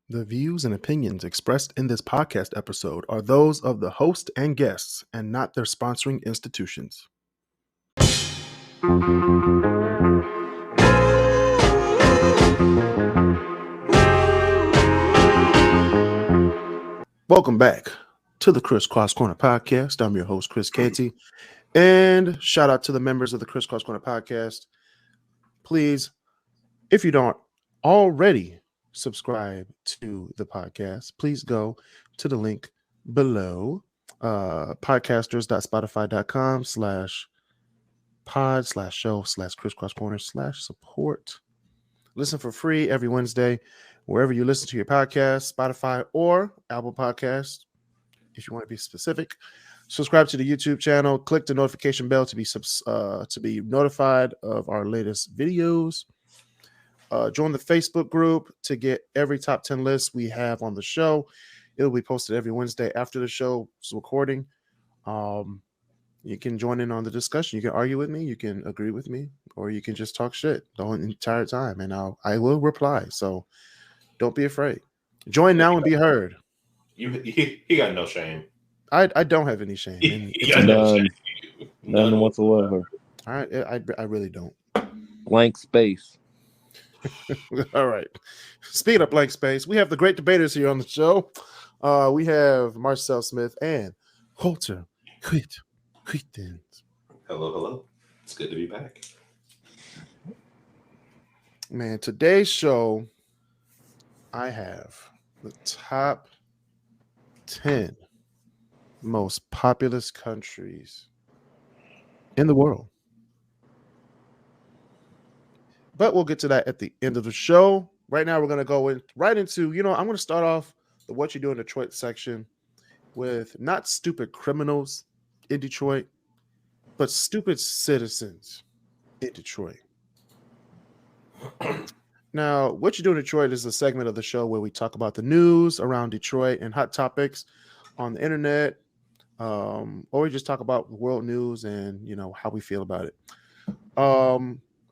The views and opinions expressed in this podcast episode are those of the host and guests and not their sponsoring institutions. Welcome back to the KrisCross Corner podcast. I'm your host, Kris Canty, and shout out to the members of the KrisCross Corner podcast. Please, if you don't already subscribe to the podcast, please go to the link below, podcasters.spotify.com/pod/show/KrisCross Corner/support. Listen for free every Wednesday, wherever you listen to your podcast, Spotify or Apple Podcasts. If you want to be specific, subscribe to the YouTube channel, click the notification bell to be notified of our latest videos. Join the Facebook group to get every top 10 list we have on the show. It'll be posted every Wednesday after the show's recording. You can join in on the discussion. You can argue with me, you can agree with me, or you can just talk shit the entire time, and I will reply. So don't be afraid. Join now and be heard. He got no shame. I don't have any shame. He got no shame. None whatsoever. All right, I really don't. Blank space. All right. Speaking of blank space, we have the Great Debaterz here on the show. We have Marcel Smith and Holter Crittens. Hello. It's good to be back. Man, today's show, I have the top 10 most populous countries in the world. But we'll get to that at the end of the show. Right now, we're going to go right into, I'm going to start off the What You Do in Detroit section with not stupid criminals in Detroit, but stupid citizens in Detroit. Now, What You Do in Detroit is a segment of the show where we talk about the news around Detroit and hot topics on the internet, or we just talk about world news and, how we feel about it.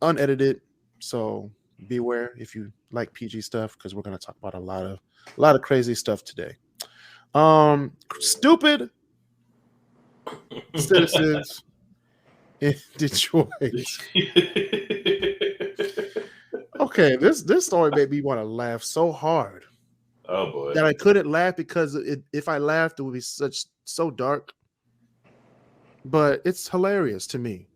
Unedited. So beware if you like PG stuff, because we're going to talk about a lot of crazy stuff today. Stupid citizens in Detroit. Okay, this story made me want to laugh so hard. Oh boy! That I couldn't laugh because if I laughed, it would be so dark. But it's hilarious to me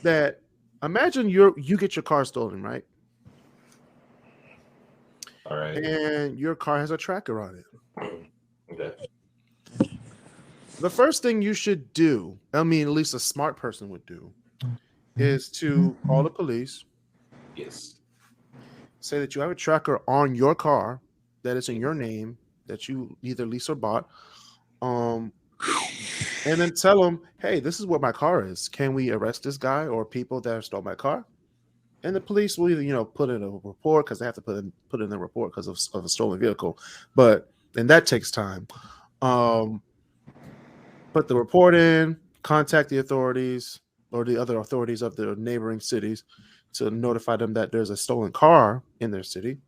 that. Imagine you get your car stolen, right? All right. And your car has a tracker on it. Okay. The first thing you should do, at least a smart person would do, is to call the police. Yes. Say that you have a tracker on your car that is in your name, that you either leased or bought. And then tell them, hey, this is where my car is. Can we arrest this guy or people that have stole my car? And the police will either, put in a report, because they have to put in the report because of a stolen vehicle. And that takes time. Put the report in, contact the authorities or the other authorities of the neighboring cities to notify them that there's a stolen car in their city.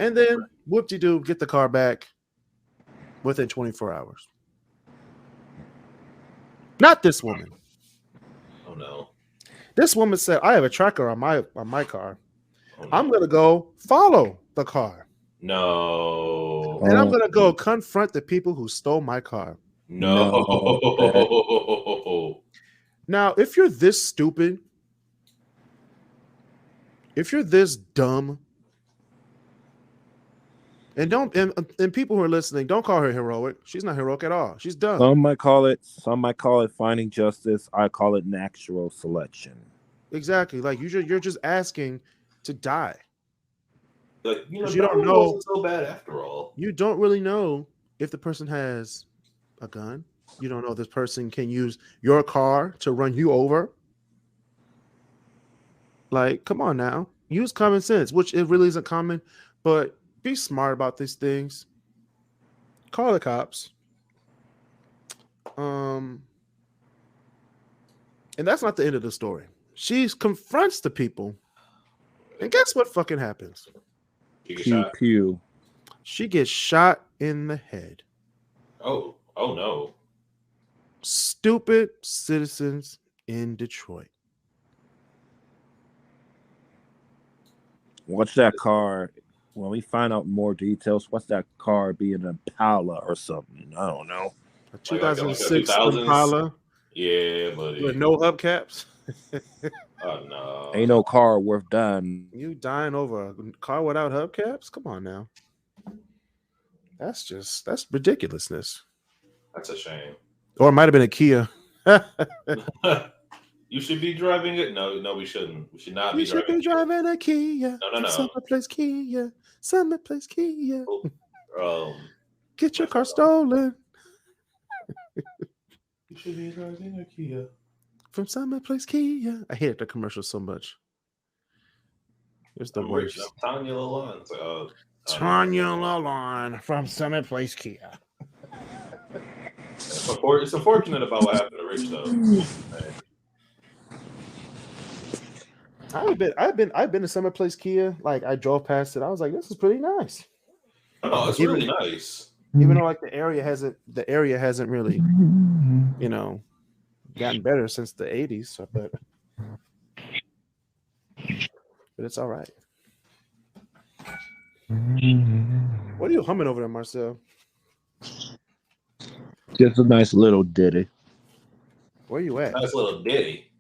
And then, whoop-de-doo, get the car back within 24 hours. Not this woman. Oh no. This woman said, I have a tracker on my car. Oh, no. I'm gonna go follow the car. No. And I'm gonna go confront the people who stole my car. No. Now, if you're this stupid, if you're this dumb, and people who are listening, don't call her heroic. She's not heroic at all. She's dumb. Some might call it finding justice. I call it natural selection. Exactly. Like you're just asking to die. Like, you don't know. It wasn't so bad after all. You don't really know if the person has a gun. You don't know if this person can use your car to run you over. Like, come on now. Use common sense, which it really isn't common, but be smart about these things. Call the cops. And that's not the end of the story. She confronts the people, and guess what fucking happens? Pew pew. She gets shot in the head. Oh no. Stupid citizens in Detroit. What's that car? When we find out more details, what's that car being an Impala or something? I don't know. A Like a 2006 2000s? Impala Yeah, buddy. with no hubcaps. Oh no. Ain't no car worth dying. You dying over a car without hubcaps? Come on now. That's ridiculousness. That's a shame. Or it might have been a Kia. You should be driving it. No, we shouldn't. We should not You be should driving. be driving a Kia. No. Summer Place Kia. Summer Place Kia. Get your car stolen. You should be driving a Kia. From Summer Place Kia. I hate the commercial so much. It's the worst. Tanya Lalonde. Tanya Lalonde from Summer Place Kia. It's unfortunate about what happened to Rich though. I've been to Summer Place Kia. Like I drove past it. I was like, this is pretty nice. Oh, it's really nice. Even though like the area hasn't really, gotten better since the 80s. So, but it's all right. What are you humming over there, Marcel? Just a nice little ditty. Where you at? Nice little ditty.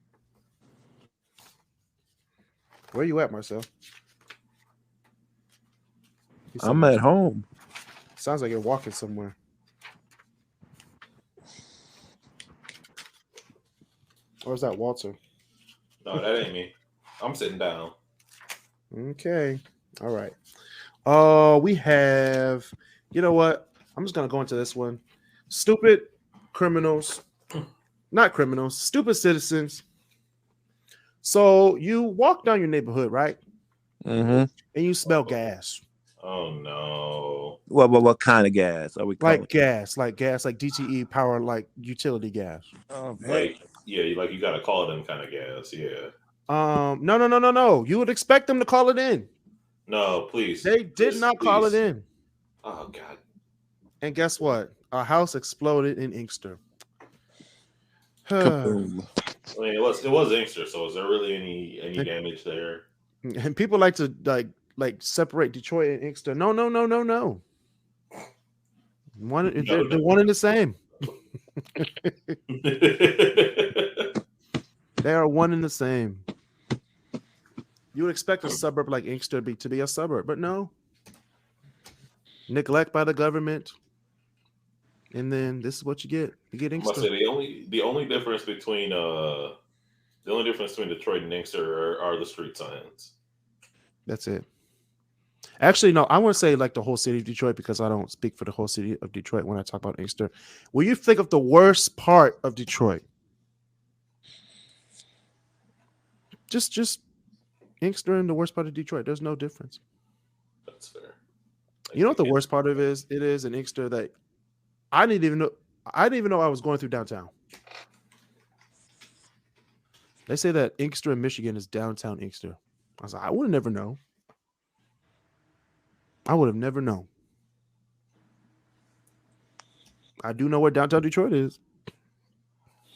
Where you at, Marcel? I'm at home. Sounds like you're walking somewhere. Or is that Walter? No, that ain't me. I'm sitting down. Okay. All right. We have, you know what? I'm just going to go into this one. Stupid criminals. Not criminals. Stupid citizens. So you walk down your neighborhood, right? Mm-hmm. And you smell gas. Oh no! What kind of gas are we calling? Like gas, like DTE power, like utility gas. Oh, like you gotta call them kind of gas. Yeah. No. You would expect them to call it in. No, please. They did not call it in. Oh God! And guess what? Our house exploded in Inkster. Kaboom. I mean, it was Inkster, so is there really any damage there? And people like to like separate Detroit and Inkster. No. They're one and the same. They are one and the same. You would expect a suburb like Inkster to be a suburb, but no. Neglect by the government. And then this is what you get. You get Inkster. I must say the only difference between Detroit and Inkster are the street signs. That's it. Actually, no, I want to say like the whole city of Detroit because I don't speak for the whole city of Detroit when I talk about Inkster. When you think of the worst part of Detroit, just Inkster and the worst part of Detroit. There's no difference. That's fair. You know what the worst part of it is? It is in Inkster that I didn't even know I was going through downtown. They say that Inkster in Michigan is downtown Inkster. I was like, I would have never known. I would have never known. I do know where downtown Detroit is.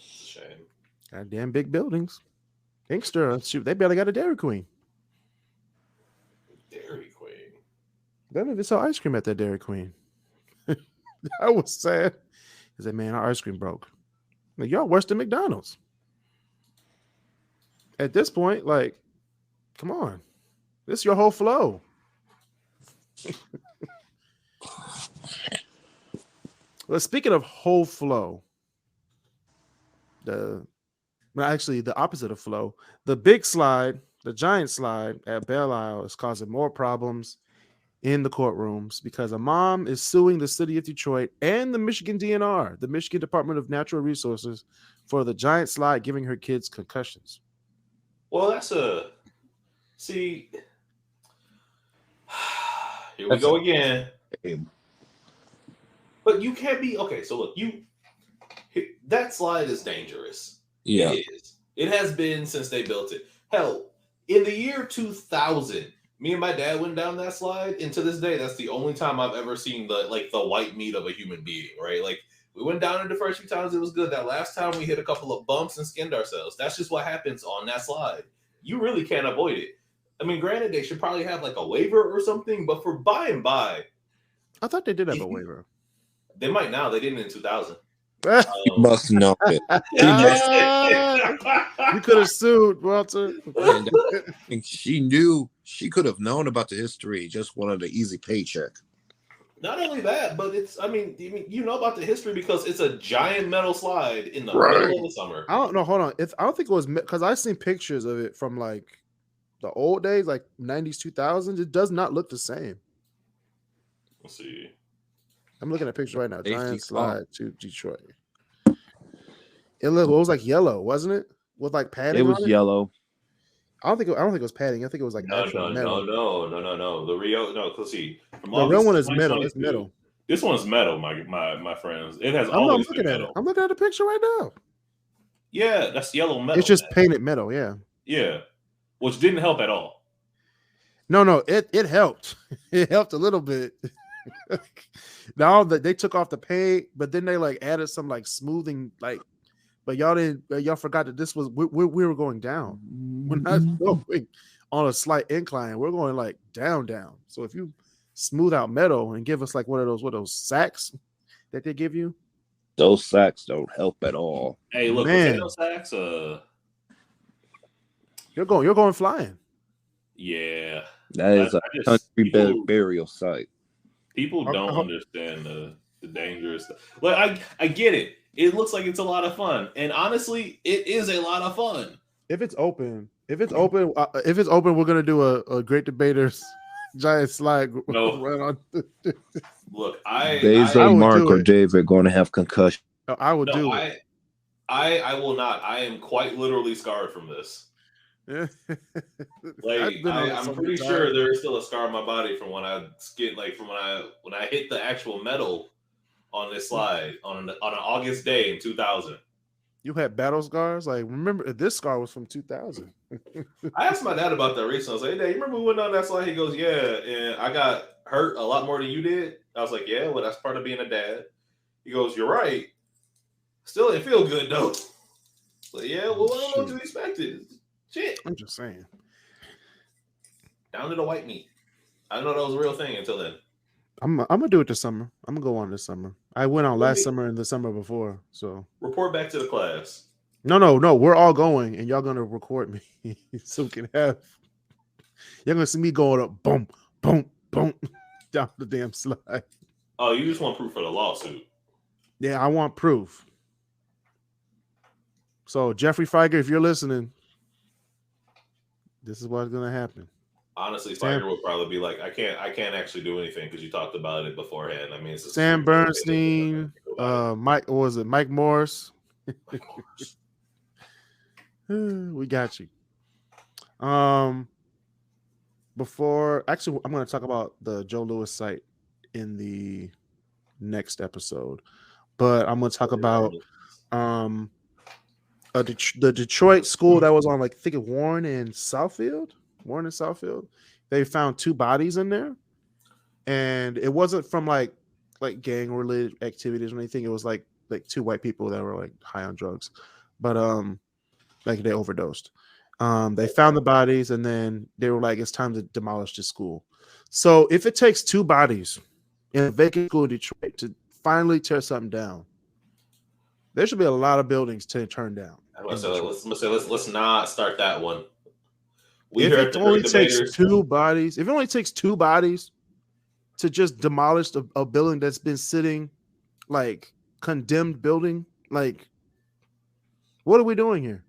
Shame. Goddamn big buildings. Inkster, shoot, they barely got a Dairy Queen. Dairy Queen. They don't even sell ice cream at that Dairy Queen. That was sad. He said, man, our ice cream broke. Like, y'all worse than McDonald's. At this point, like, come on. This is your whole flow. Well, speaking of whole flow, the opposite of flow, the big slide, the giant slide at Belle Isle is causing more problems in the courtrooms because a mom is suing the city of Detroit and the Michigan DNR, the Michigan Department of Natural Resources, for the giant slide giving her kids concussions. Well, here we go again. But you can't be okay. So look, that slide is dangerous. Yeah, it is. It has been since they built it. Hell, in the year 2000, Me and my dad went down that slide, and to this day, that's the only time I've ever seen the white meat of a human being. Right? Like we went down it the first few times, it was good. That last time we hit a couple of bumps and skinned ourselves. That's just what happens on that slide. You really can't avoid it. I mean, granted, they should probably have like a waiver or something, but for by and by, I thought they did have a waiver. they might now. They didn't in 2000. You must know it. You could have sued Walter. And she knew, she could have known about the history, just wanted an easy paycheck. Not only that, but I mean, you know about the history because it's a giant metal slide in the middle of the summer. I don't know. Hold on. I don't think it was because I've seen pictures of it from like the old days, like 90s, 2000s. It does not look the same. Let's see. I'm looking at pictures right now. Giant Safety slide to Detroit. It was like yellow, wasn't it? With like padding. It was yellow. I don't think it was padding. I think it was like No. The Rio, no. Let's see. The real one is metal. It's metal. This one's metal, my friends. It has I'm always looking been at metal. it. I'm looking at the picture right now. Yeah, that's yellow metal. It's just painted metal. Yeah. Yeah, which didn't help at all. No, it helped. It helped a little bit. Now that they took off the paint, but then they like added some like smoothing, like. But y'all forgot that this was we were going down. We're not going on a slight incline. We're going like down. So if you smooth out metal and give us like what are those sacks that they give you? Those sacks don't help at all. Hey, look, potato sacks. You're going flying. Yeah, That is a country burial site. People don't understand the dangerous stuff. Like I get it. It looks like it's a lot of fun, and honestly, it is a lot of fun. If it's open, we're gonna do a Great Debaterz giant slide. No. Right on. Look, Basil, Mark, or David going to have concussion. I would do it. I will not. I am quite literally scarred from this. Yeah. Like I'm pretty sure there is still a scar on my body from when I when I hit the actual metal on this slide on an August day in 2000. You had battle scars? Like, remember, this scar was from 2000. I asked my dad about that recently. I was like, hey, Dad, you remember we went down that slide? He goes, yeah, and I got hurt a lot more than you did. I was like, yeah, well, that's part of being a dad. He goes, you're right. Still didn't feel good, though. But yeah, well, I don't know what you expected. Shit. I'm just saying. Down to the white meat. I didn't know that was a real thing until then. I'm gonna do it this summer. I'm gonna go on this summer. I went on last summer and the summer before. So report back to the class. No. We're all going, and y'all gonna record me so we can have. You're gonna see me going up, boom, boom, boom, down the damn slide. Oh, you just want proof for the lawsuit? Yeah, I want proof. So Jeffrey Feiger, if you're listening, this is what's gonna happen. Honestly, Feiger would probably be like, I can't actually do anything because you talked about it beforehand. I mean, it's Sam Bernstein, Mike Morris. We got you. Before actually, I'm going to talk about the Joe Louis site in the next episode, but I'm going to talk about the Detroit school that was on, like, I think Warren and Southfield. They found 2 bodies in there, and it wasn't from like gang related activities or anything. It was like 2 white people that were like high on drugs, but like they overdosed. They found the bodies, and then they were like, it's time to demolish the school. So if it takes 2 bodies in a vacant school in Detroit to finally tear something down, there should be a lot of buildings to turn down. Let's not start that one. If it only takes 2 bodies to just demolish a building that's been sitting, like condemned building, like what are we doing here?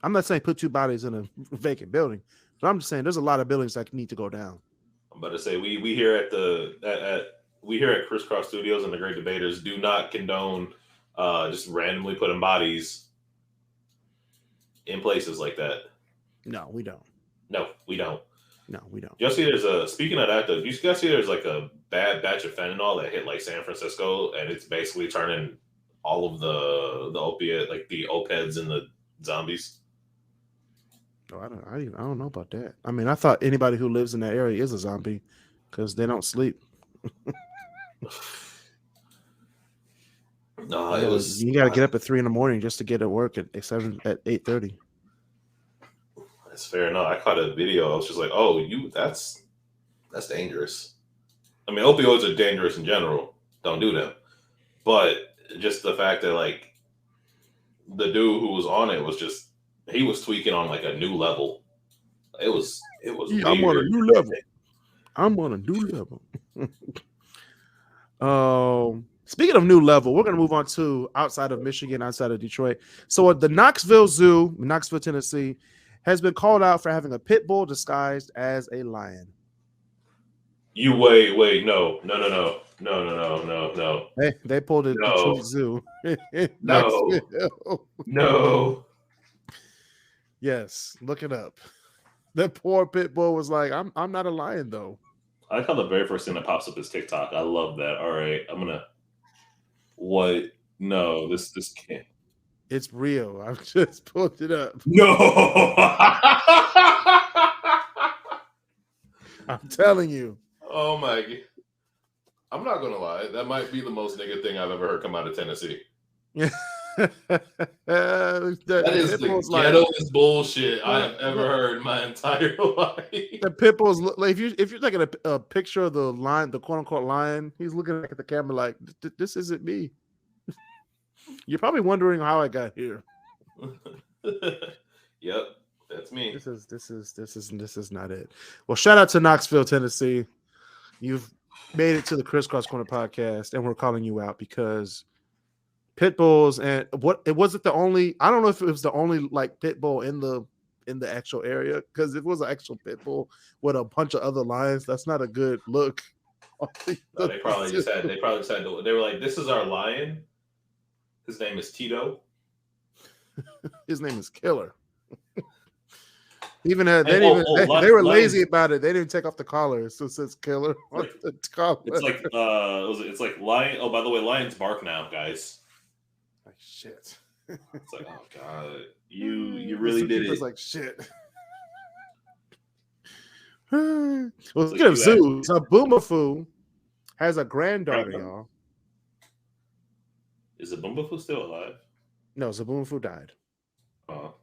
I'm not saying put 2 bodies in a vacant building, but I'm just saying there's a lot of buildings that need to go down. I'm about to say we here at KrisCross Studios and the Great Debaterz do not condone just randomly putting bodies in places like that. No, we don't. No, we don't. You'll see speaking of that, though, you guys see there's like a bad batch of fentanyl that hit like San Francisco, and it's basically turning all of the opiate, like the opeds and the zombies. Oh, I don't know about that. I mean, I thought anybody who lives in that area is a zombie because they don't sleep. No, it was. You got to get up at 3 a.m. just to get at work at 8:30. That's fair enough. I caught a video. I was just like, "Oh, that's dangerous." I mean, opioids are dangerous in general. Don't do them. But just the fact that like the dude who was on it was just he was tweaking on like a new level. It was weird. I'm on a new level. Speaking of new level, we're going to move on to outside of Michigan, outside of Detroit. So the Knoxville Zoo, Knoxville, Tennessee, has been called out for having a pit bull disguised as a lion. You wait, no. They pulled it No. Detroit Zoo. No. Yes, look it up. That poor pit bull was like, I'm not a lion though. I like how the very first thing that pops up is TikTok. I love that. All right, I'm gonna. What? No, this can't. It's real. I've just pulled it up. No. I'm telling you. Oh my god. I'm not gonna lie. That might be the most nigga thing I've ever heard come out of Tennessee. That is the ghettoest bullshit I have ever heard in my entire life. The pit bulls, like, if you're taking a picture of the lion, the quote unquote lion, he's looking back at the camera like, this isn't me. You're probably wondering how I got here. Yep, that's me. This is not it. Well, shout out to Knoxville, Tennessee. You've made it to the KrisCross Corner podcast, and we're calling you out because pit bulls and it wasn't the only. I don't know if it was the only like pit bull in the actual area, because if it was an actual pit bull with a bunch of other lions, that's not a good look. No, they probably just had. They were like, "This is our lion. His name is Tito. His name is Killer." They were lazy about it. They didn't take off the collar, so it says Killer on the collar. It's like lion. Oh, by the way, lions bark now, guys. Like shit. It's like, oh god, you really did it. It's like shit. Well, speaking of zoos, Boomafoo has a granddaughter, y'all. Is the Boomafoo still alive? No, Boomafoo died. Oh,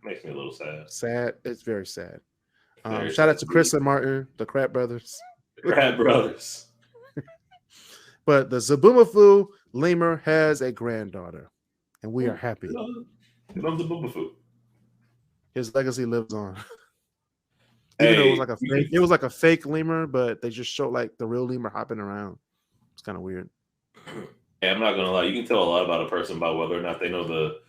makes me a little sad. Sad. It's very sad. Shout out to Chris and Martin, the Crab Brothers. Crab Brothers. But the Boomafoo lemur has a granddaughter, and we are happy. Love the Boomafoo. His legacy lives on. Even though it was like a fake lemur, but they just showed like the real lemur hopping around. It's kind of weird. Yeah, I'm not gonna lie. You can tell a lot about a person by whether or not they know the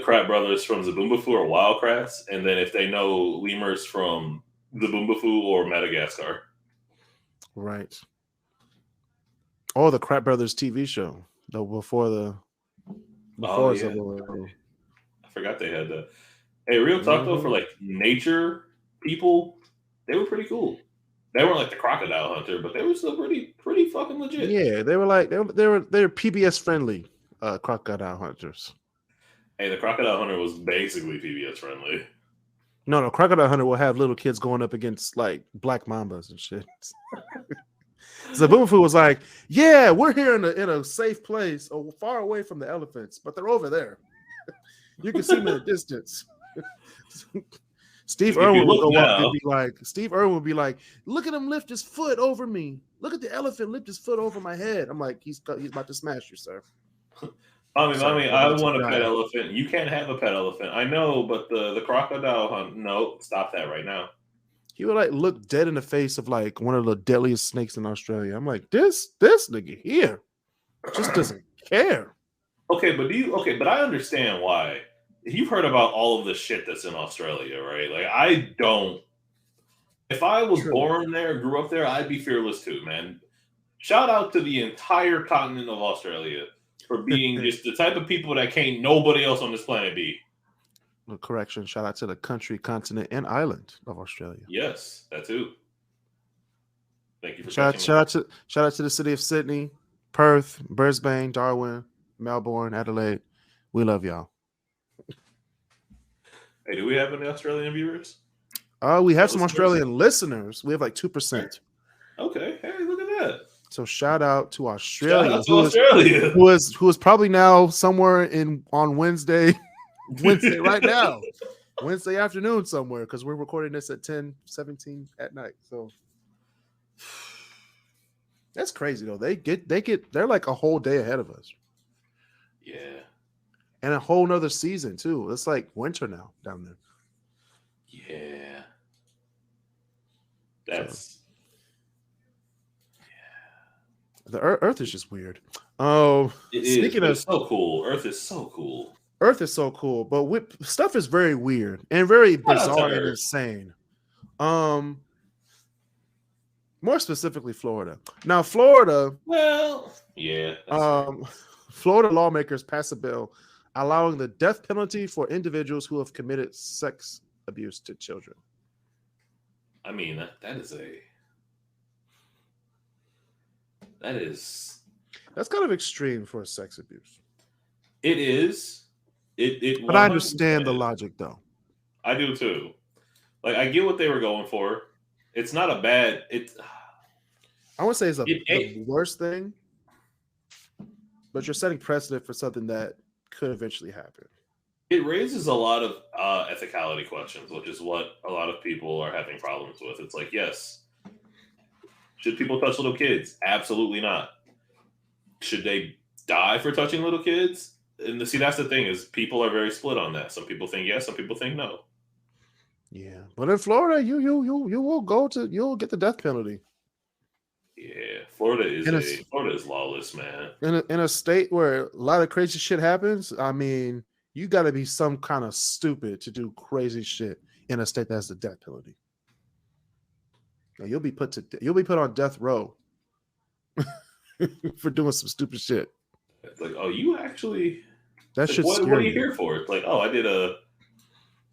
Crab Brothers from Boomafoo or Wild Kratts, and then if they know lemurs from Boomafoo or Madagascar. Right. Or the Crab Brothers TV show, though before I forgot they had that. Hey, real talk though, for like nature people, they were pretty cool. They weren't like the crocodile hunter, but they were still pretty fucking legit. Yeah, they were like they were PBS friendly crocodile hunters. Hey, the crocodile hunter was basically PBS friendly. No, crocodile hunter will have little kids going up against like black mambas and shit. So Boomafoo was like, "Yeah, we're here in a safe place, far away from the elephants, but they're over there. You can see them in the distance." Steve Irwin would go up and be like, "Look at him lift his foot over me. Look at the elephant lift his foot over my head." I'm like, he's about to smash you, sir. Mommy, I want a pet elephant. You can't have a pet elephant. I know, but the crocodile hunt. No, stop that right now. He would like look dead in the face of like one of the deadliest snakes in Australia. I'm like, this nigga here just doesn't care. But I understand why. You've heard about all of the shit that's in Australia, right? Like, I don't. If I was born there, grew up there, I'd be fearless too, man. Shout out to the entire continent of Australia for being just the type of people that can't nobody else on this planet be. Correction. Shout out to the country, continent, and island of Australia. Yes, that too. Thank you for shout out to the city of Sydney, Perth, Brisbane, Darwin, Melbourne, Adelaide. We love y'all. Hey, do we have any Australian viewers? We have some Australian listeners. We have like 2%. Okay. Hey, look at that. So shout out to Australia. Shout out to Australia. Who is probably now somewhere on Wednesday right now. Wednesday afternoon somewhere, because we're recording this at 10:17 at night. So that's crazy though. They're like a whole day ahead of us. Yeah. And a whole nother season too. It's like winter now down there. Yeah. That's the Earth is just weird. Oh, speaking of, it's so cool. Earth is so cool. Earth is so cool, but stuff is very weird and very bizarre and insane. More specifically, Florida. Now, Florida. Well, yeah. Florida lawmakers passed a bill allowing the death penalty for individuals who have committed sex abuse to children. I mean, that's kind of extreme for sex abuse. It is. But I understand the logic, though. I do too. Like, I get what they were going for. It's not a bad. I wouldn't say it's the worst thing, but you're setting precedent for something that could eventually happen. It raises a lot of ethicality questions, which is what a lot of people are having problems with. It's like, yes, should people touch little kids? Absolutely not. Should they die for touching little kids? And see, that's the thing, is people are very split on that. Some people think yes, some people think no. Yeah, but in Florida, you'll get the death penalty. Yeah, Florida is lawless, man. In a state where a lot of crazy shit happens, I mean, you got to be some kind of stupid to do crazy shit in a state that has the death penalty. Now, you'll be put on death row for doing some stupid shit. It's like, oh, you actually. That shit's what are you here for? It's like, oh, I did a.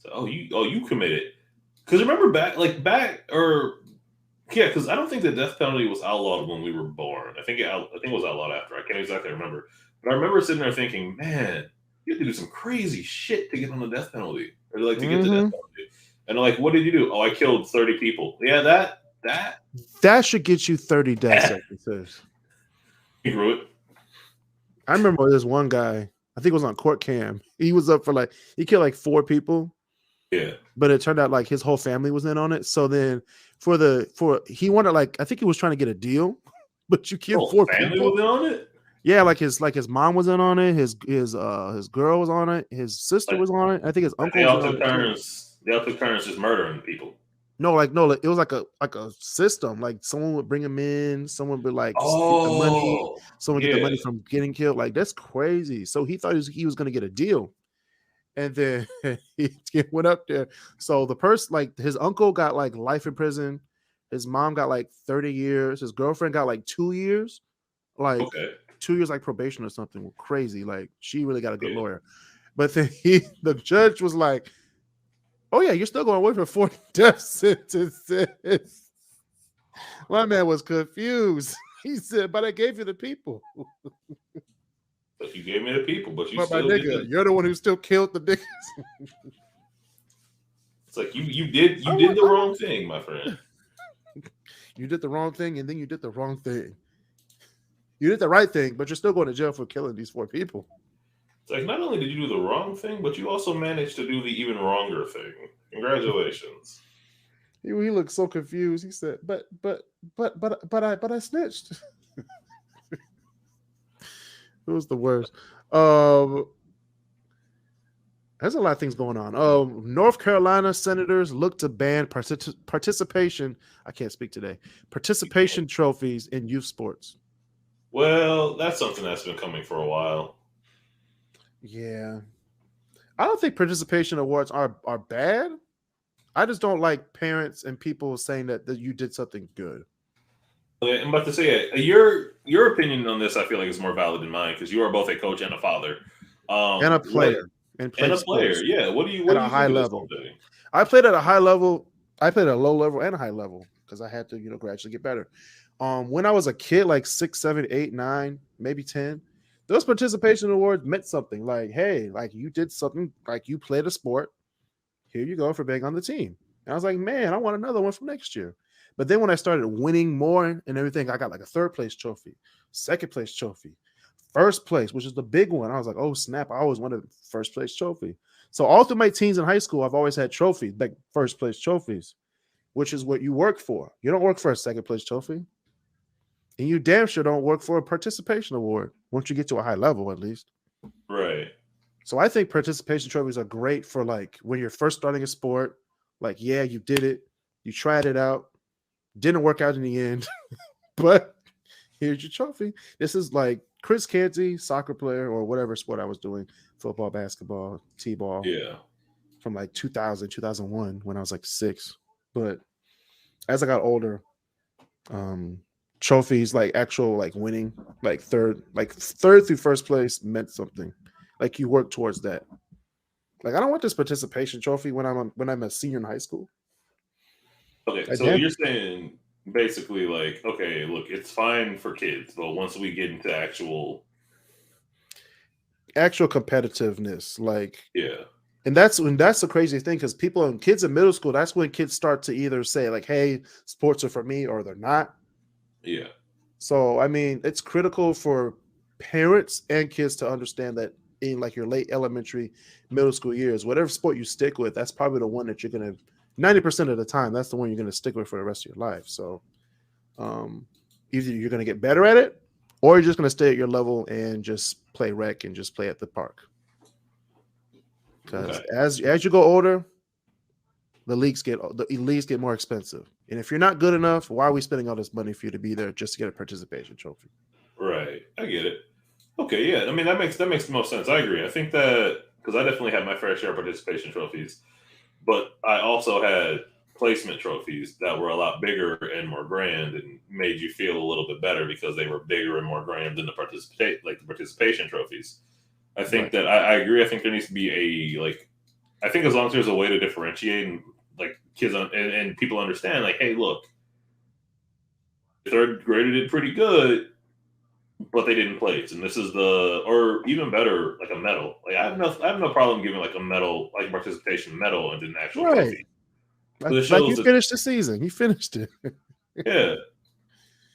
You committed. Because remember because I don't think the death penalty was outlawed when we were born. I think it was outlawed after. I can't exactly remember, but I remember sitting there thinking, man, you have to do some crazy shit to get on the death penalty, or like to get the death penalty. And like, what did you do? Oh, I killed 30 people. Yeah, that should get you 30 death sentences. You grew it. I remember this one guy, I think it was on court cam. He was up for he killed like 4 people. Yeah. But it turned out like his whole family was in on it. So then he wanted I think he was trying to get a deal, but you killed 4 family people. Was in on it? Yeah, his mom was in on it, his girl was on it, his sister was on it. I think his uncle was on it. They all took turns just murdering people. No, it was like a system. Like someone would bring him in, someone would get the money, someone get the money from getting killed. Like that's crazy. So he thought he was gonna get a deal. And then he went up there. So the person, his uncle got life in prison. His mom got 30 years. His girlfriend got 2 years. 2 years probation or something. Crazy. She really got a good lawyer. But then the judge was like, oh yeah, you're still going away for 4 death sentences. My man was confused. He said, but I gave you the people. But you gave me the people, but you still nigga, you're the one who still killed the niggas. It's like you did the wrong thing, my friend. You did the wrong thing, and then you did the wrong thing. You did the right thing, but you're still going to jail for killing these 4 people. It's like, not only did you do the wrong thing, but you also managed to do the even wronger thing. Congratulations. He looked so confused. He said, but I snitched. It was the worst. There's a lot of things going on. North Carolina senators look to ban participation. I can't speak today. Participation trophies in youth sports. Well, that's something that's been coming for a while. Yeah. I don't think participation awards are bad. I just don't like parents and people saying that you did something good. Okay, I'm about to say your opinion on this. I feel like is more valid than mine because you are both a coach and a father, and a player, and a player. Yeah, what do you at a high level? I played at a high level. I played at a low level and a high level because I had to, gradually get better. When I was a kid, 6, 7, 8, 9, maybe 10, those participation awards meant something. Hey, you did something. You played a sport. Here you go for being on the team. And I was like, man, I want another one for next year. But then when I started winning more and everything, I got like a 3rd place trophy, 2nd place trophy, 1st place, which is the big one. I was like, oh, snap. I always wanted 1st place trophy. So all through my teens in high school, I've always had trophies, like 1st place trophies, which is what you work for. You don't work for a 2nd place trophy. And you damn sure don't work for a participation award once you get to a high level, at least. Right. So I think participation trophies are great for like when you're first starting a sport. Like, yeah, you did it. You tried it out. Didn't work out in the end. But here's your trophy. This is like Kris Canty, soccer player or whatever sport I was doing, football, basketball, t-ball. Yeah. From like 2000, 2001 when I was like 6. But as I got older, trophies like actual like winning, like third through 1st place meant something. Like you work towards that. Like I don't want this participation trophy when I'm a senior in high school. Okay, so you're saying basically like, okay, look, it's fine for kids, but once we get into actual competitiveness, like yeah. And that's the crazy thing, because kids in middle school, that's when kids start to either say like, hey, sports are for me, or they're not. Yeah. So I mean, it's critical for parents and kids to understand that in like your late elementary, middle school years, whatever sport you stick with, that's probably the one that you're going to 90% of the time, that's the one you're going to stick with for the rest of your life. So either you're going to get better at it, or you're just going to stay at your level and just play rec and just play at the park. Because as you go older, the leagues get more expensive. And if you're not good enough, why are we spending all this money for you to be there just to get a participation trophy? Right. I get it. Okay, yeah. I mean, that makes the most sense. I agree. I think that because I definitely had my fair share of participation trophies, but I also had placement trophies that were a lot bigger and more grand and made you feel a little bit better because they were bigger and more grand than the participation trophies. I think that I agree. I think there needs to be I think as long as there's a way to differentiate and like kids and people understand, like, hey, look, 3rd grader did pretty good, but they didn't place, and this is or even better, like a medal. Like I have no problem giving like a medal, like participation medal, and an actual trophy. Like you finished the season, you finished it. Yeah.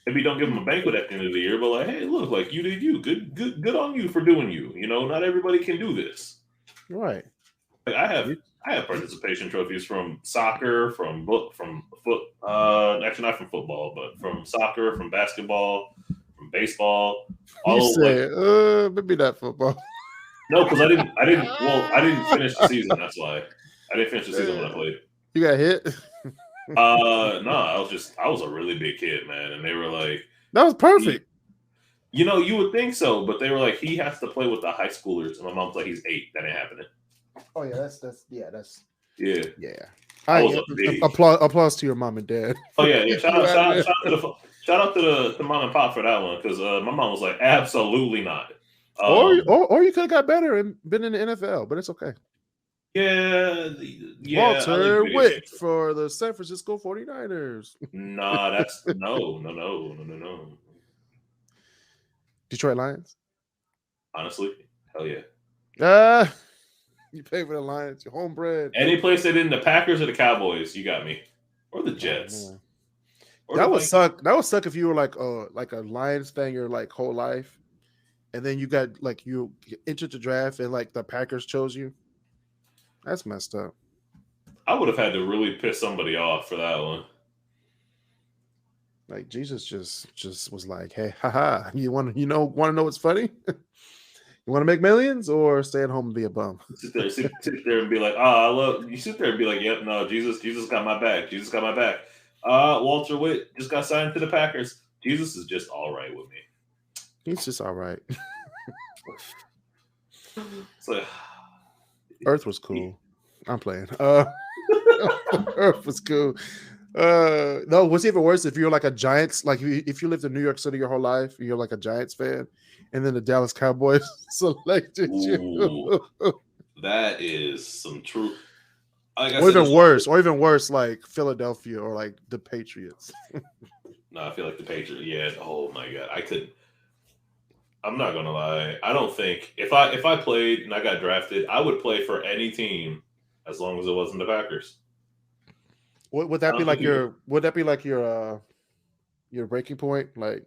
Maybe don't give them a banquet at the end of the year, but like, hey, look, like you did you. Good on you for doing you. You know, not everybody can do this. Right. Like I have participation trophies from soccer, from actually not from football, but from soccer, from basketball, from baseball. Maybe not football. No, because I didn't finish the season. That's why I didn't finish the season when I played. You got hit? No, I was a really big kid, man, and they were like, that was perfect. You know, you would think so, but they were like, he has to play with the high schoolers, and my mom's like, he's 8. That ain't happening. Oh yeah, yeah. Applause to your mom and dad. Oh yeah. Shout out to mom and pop for that one, because my mom was like, absolutely not. Or you could have got better and been in the NFL, but it's okay. Yeah. Walter Witt for the San Francisco 49ers. Nah, that's no. Detroit Lions? Honestly, hell yeah. You pay for the Lions. You're homebred. Any place that in the Packers or the Cowboys, you got me. Or the Jets. That would suck. That would suck if you were like a Lions fan your like whole life, and then you got like you entered the draft and like the Packers chose you. That's messed up. I would have had to really piss somebody off for that one. Like Jesus just was like, hey, haha, you want to know what's funny? You want to make millions or stay at home and be a bum? Sit there and be like, I love you. Sit there and be like, yep, no, Jesus got my back. Jesus got my back. Walter Witt just got signed to the Packers. Jesus is just all right with me. He's just all right. It's like, Earth was cool. I'm playing. Earth was cool. No, what's even worse if you're like a Giants, like if you lived in New York City your whole life, you're like a Giants fan, and then the Dallas Cowboys selected you. That is some truth. Or even worse, like Philadelphia or like the Patriots. No, I feel like the Patriots. Yeah. Oh my God, I'm not gonna lie. I don't think if I played and I got drafted, I would play for any team as long as it wasn't the Packers. Would that be like your? Would that be like your breaking point? Like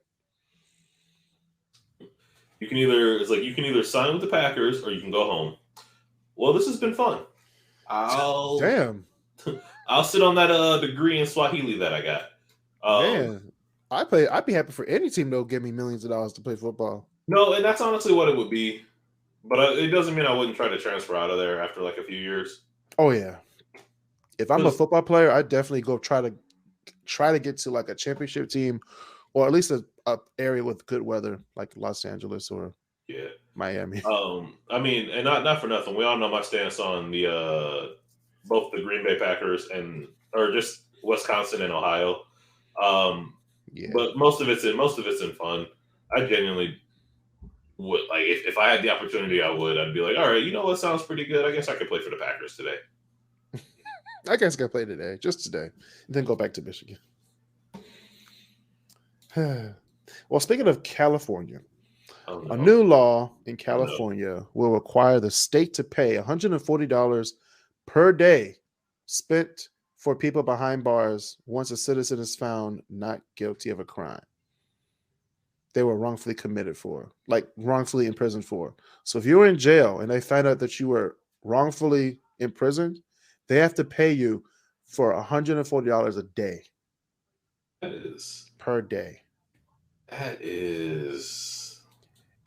you can either sign with the Packers or you can go home. Well, this has been fun. I'll sit on that degree in Swahili that I got. Man, I'd be happy for any team that'll give me millions of dollars to play football. No, and that's honestly what it would be. But it doesn't mean I wouldn't try to transfer out of there after like a few years. Oh yeah, if I'm a football player, I'd definitely go try to get to like a championship team, or at least a area with good weather, like Los Angeles or Miami. I mean, and not for nothing, we all know my stance on the both the Green Bay Packers or just Wisconsin and Ohio. But most of it's in fun. I genuinely would like if I had the opportunity, I'd be like, all right, you know what sounds pretty good. I guess I could play for the Packers today. I guess I could play today, just today, and then go back to Michigan. Well, speaking of California, a new law in California will require the state to pay $140 per day spent for people behind bars once a citizen is found not guilty of a crime they were wrongfully committed for, like wrongfully imprisoned for. So if you were in jail and they find out that you were wrongfully imprisoned, they have to pay you for $140 a day. That is per day. That is.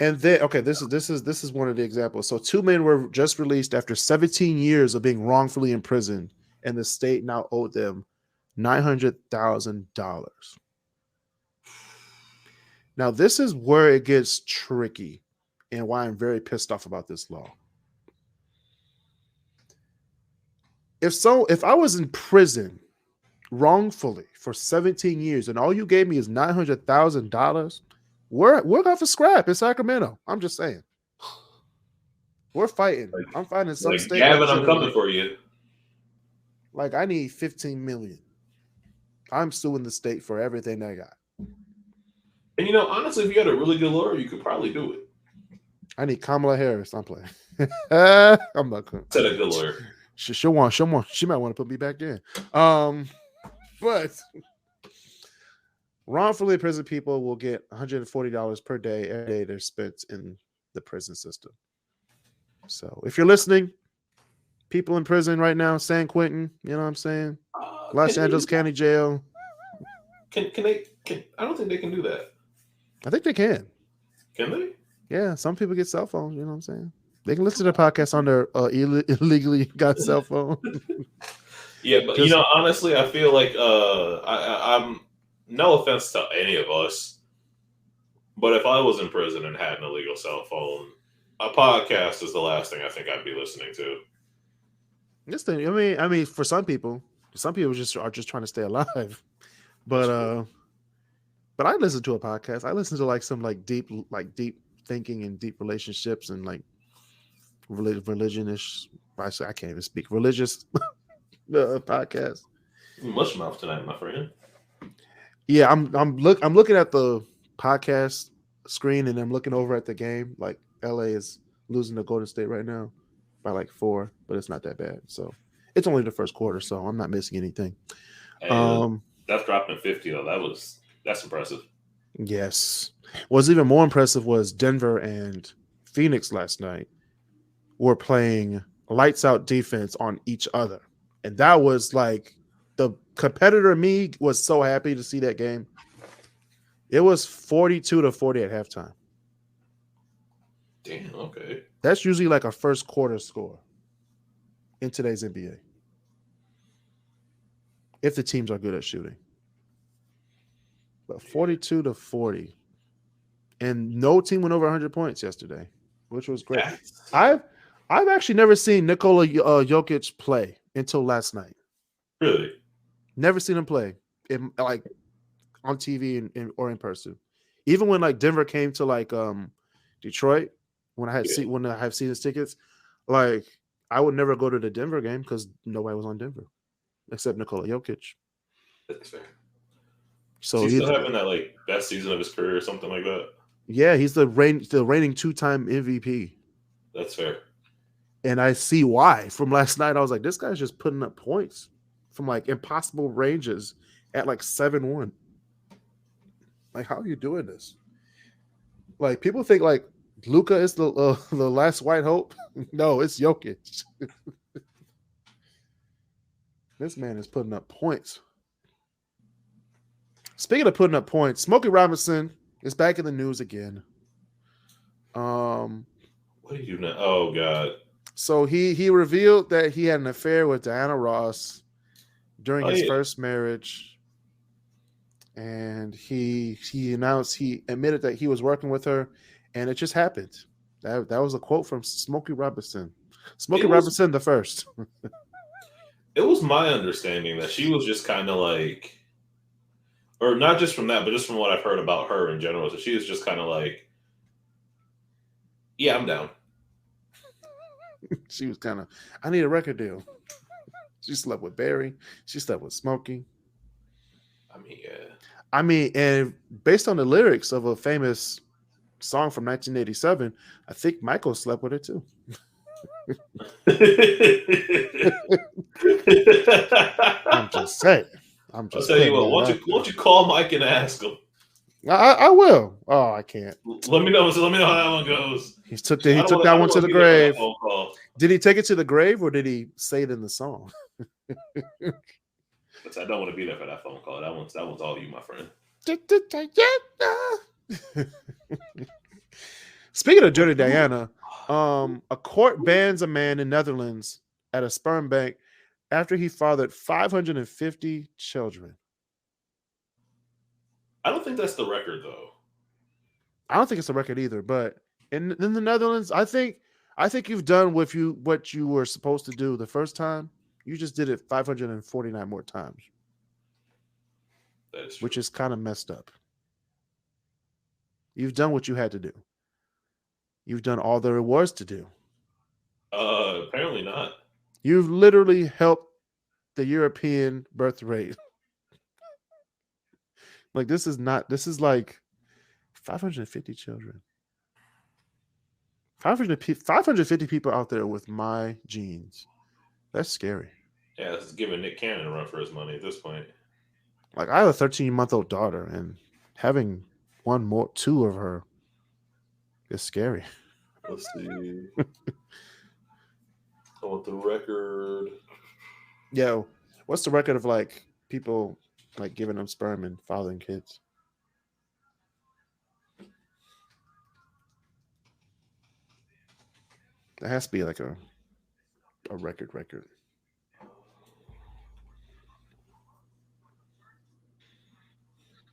And then, okay, this is one of the examples. So 2 men were just released after 17 years of being wrongfully imprisoned, and the state now owed them $900,000. Now, this is where it gets tricky and why I'm very pissed off about this law. If I was in prison wrongfully for 17 years and all you gave me is $900,000, we're going for scrap in Sacramento. I'm just saying. We're fighting. I'm fighting some state. Gavin, I'm coming for you. Like, I need $15 million. I'm suing the state for everything I got. And honestly, if you got a really good lawyer, you could probably do it. I need Kamala Harris. I'm playing. I'm not going. Said a good lawyer. She might want to put me back in. But wrongfully imprisoned people will get $140 per day every day they're spent in the prison system. So if you're listening, people in prison right now, San Quentin, you know what I'm saying? Los Angeles County Jail. Can they? I don't think they can do that. I think they can. Can they? Yeah, some people get cell phones. You know what I'm saying? They can listen to the podcast on their illegally got cell phone. Yeah, but honestly, I feel like I'm no offense to any of us, but if I was in prison and had an illegal cell phone, a podcast is the last thing I think I'd be listening to. This thing, I mean, for some people are just trying to stay alive, but I listen to a podcast. I listen to like some deep thinking and deep relationships and like religionish. I can't even speak religious podcast. Mush mouth tonight, my friend. Yeah, I'm looking at the podcast screen and I'm looking over at the game. Like LA is losing to Golden State right now by like 4, but it's not that bad. So it's only the first quarter, so I'm not missing anything. That's dropped in 50 though. That's impressive. Yes. What's even more impressive was Denver and Phoenix last night were playing lights out defense on each other. And that was like the competitor me was so happy to see that game. It was 42-40 at halftime. Damn, okay. That's usually like a first quarter score in today's NBA. If the teams are good at shooting. But 42-40. And no team went over 100 points yesterday, which was great. I've actually never seen Nikola Jokic play until last night. Really? Never seen him play like on TV or in person. Even when like Denver came to like Detroit, when I had season tickets, like I would never go to the Denver game because nobody was on Denver except Nikola Jokic. That's fair. So he's still having that like best season of his career or something like that. Yeah, he's the reigning 2-time MVP. That's fair. And I see why. From last night, I was like, this guy's just putting up points from like impossible ranges at like 7-1. Like, how are you doing this? Like, people think like Luka is the last white hope. No, it's Jokic. This man is putting up points. Speaking of putting up points, Smokey Robinson is back in the news again. What do you do now? Oh God! So he revealed that he had an affair with Diana Ross during his first marriage, and he admitted that he was working with her, and it just happened. That was a quote from Smokey Robinson. Smokey Robinson the first. It was my understanding that she was just kind of like, or not just from that, but just from what I've heard about her in general. So she was just kind of like, yeah, I'm down. She was kind of, I need a record deal. She slept with Barry. She slept with Smokey. I mean, yeah. I mean, and based on the lyrics of a famous song from 1987, I think Michael slept with her too. I'm just saying. I'll tell you what. Won't you call Mike and ask him? I will. Oh, I can't. Let me know. Let me know how that one goes. He took that one to the grave. Did he take it to the grave, or did he say it in the song? I don't want to be there for that phone call. That one's all you, my friend. Speaking of Dirty Diana, a court bans a man in Netherlands at a sperm bank after he fathered 550 children. I don't think that's the record, though. I don't think it's a record either. But in the Netherlands, I think you've done what you were supposed to do the first time. You just did it 549 more times. That is true. Which is kind of messed up. You've done what you had to do. You've done all there was to do. Apparently not. You've literally helped the European birth rate. Like, this is like 550 children. 550 people out there with my genes. That's scary. Yeah, it's giving Nick Cannon a run for his money at this point. Like, I have a 13-month-old daughter, and having two of her is scary. Let's see. I want the record. Yo, what's the record of like people like giving them sperm and fathering kids? There has to be like a record.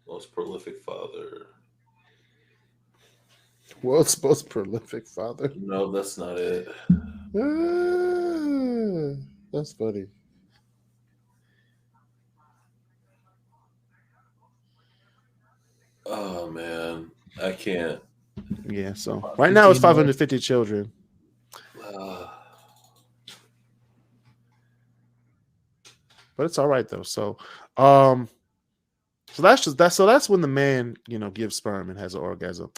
Most prolific father. World's most prolific father? No, that's not it. That's funny. Oh man, I can't. Yeah, so right now it's 550 children. But it's all right though. So that's when the man, gives sperm and has an orgasm.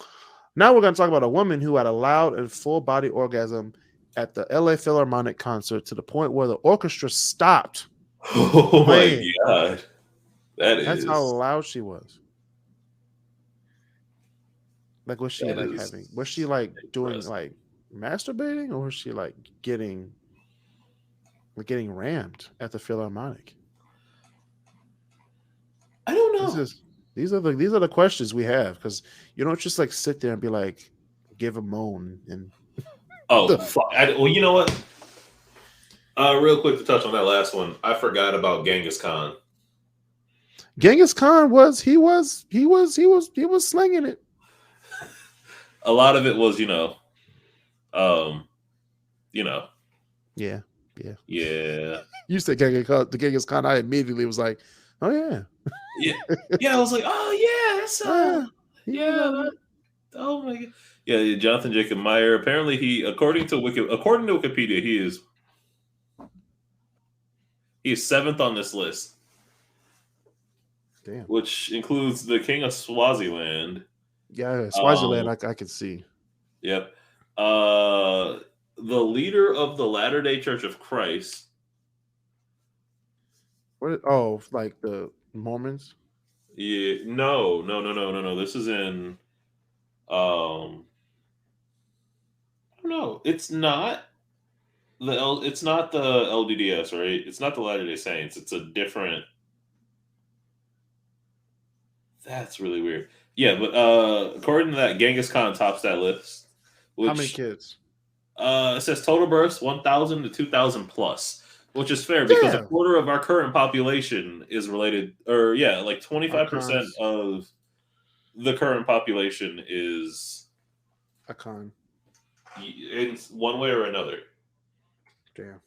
Now we're going to talk about a woman who had a loud and full body orgasm at the LA Philharmonic concert to the point where the orchestra stopped. Oh my God. That's how loud she was. Like, was she like doing like masturbating, or was she like getting rammed at the Philharmonic? I don't know. These are the questions we have, because you don't just like sit there and be like, give a moan and. Oh, fuck. Well, you know what? Real quick to touch on that last one, I forgot about Genghis Khan. Genghis Khan was slinging it. A lot of it was, Yeah. You said Genghis Khan. I immediately was like, oh yeah. Yeah. I was like, oh yeah, that's oh my God. Yeah, Jonathan Jacob Meyer. Apparently, according to Wikipedia, he is 7th on this list. Damn. Which includes the King of Swaziland. Yeah, Swaziland, I can see. Yep. the leader of the Latter-day Church of Christ. What? Oh, like the Mormons? Yeah, no. This is in no, it's not it's not the LDDS, right? It's not the Latter-day Saints. It's a different. That's really weird. Yeah, but according to that, Genghis Khan tops that list. How many kids? It says total births 1,000 to 2,000 plus, which is fair because a quarter of our current population is related, or like 25% of the current population is a Khan in one way or another. Damn.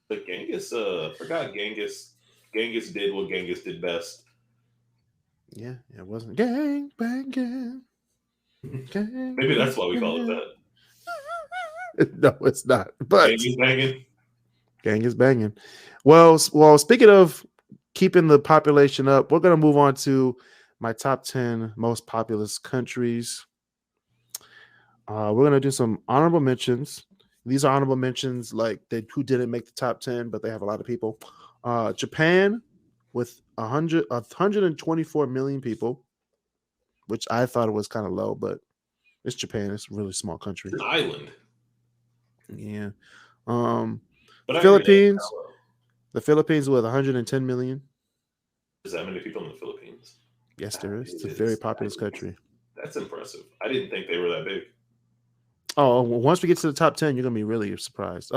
But Genghis, forgot Genghis. Genghis did what Genghis did best. Yeah, it wasn't gang banging. Maybe that's why we call it that. No, it's not. But Gang is banging. Gang is banging. Well, speaking of keeping the population up, we're gonna move on to my top 10 most populous countries. We're gonna do some honorable mentions. These are honorable mentions, like who didn't make the top 10, but they have a lot of people. Japan with 124 million people, which I thought it was kind of low, but it's Japan. It's a really small country. It's an island. Yeah. But Philippines. The Philippines with 110 million. Is that many people in the Philippines? Yes, there is. It's a very populous country. That's impressive. I didn't think they were that big. Oh, once we get to the top 10, you're gonna be really surprised.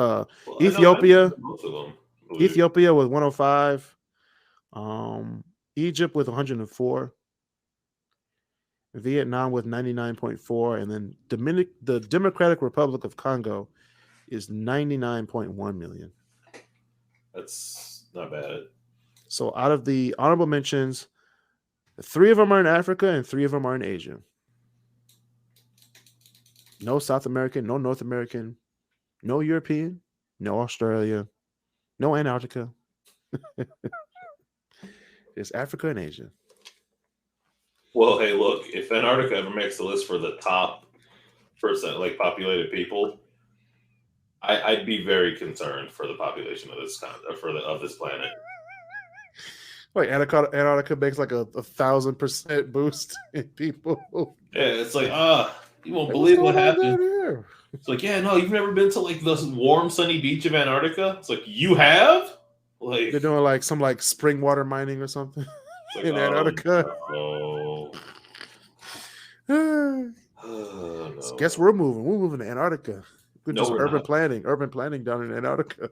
Ethiopia. Ethiopia with 105. Egypt with 104. Vietnam with 99.4, and then the Democratic Republic of Congo is 99.1 million. That's not bad. So out of the honorable mentions, 3 of them are in Africa and 3 of them are in Asia. No South American, no North American, no European, no Australia, no Antarctica. It's Africa and Asia. Well, hey, look, if Antarctica ever makes the list for the top percent, like populated people, I'd be very concerned for the population of this of this planet. Wait, Antarctica makes like a 1,000% boost in people. Yeah, it's like you won't believe what happened. It's like, yeah, no, you've never been to like the warm, sunny beach of Antarctica. It's like, you have? Like they're doing like some like spring water mining or something like, in Antarctica. No. No. Guess we're moving. We're moving to Antarctica. Good, just urban planning down in Antarctica.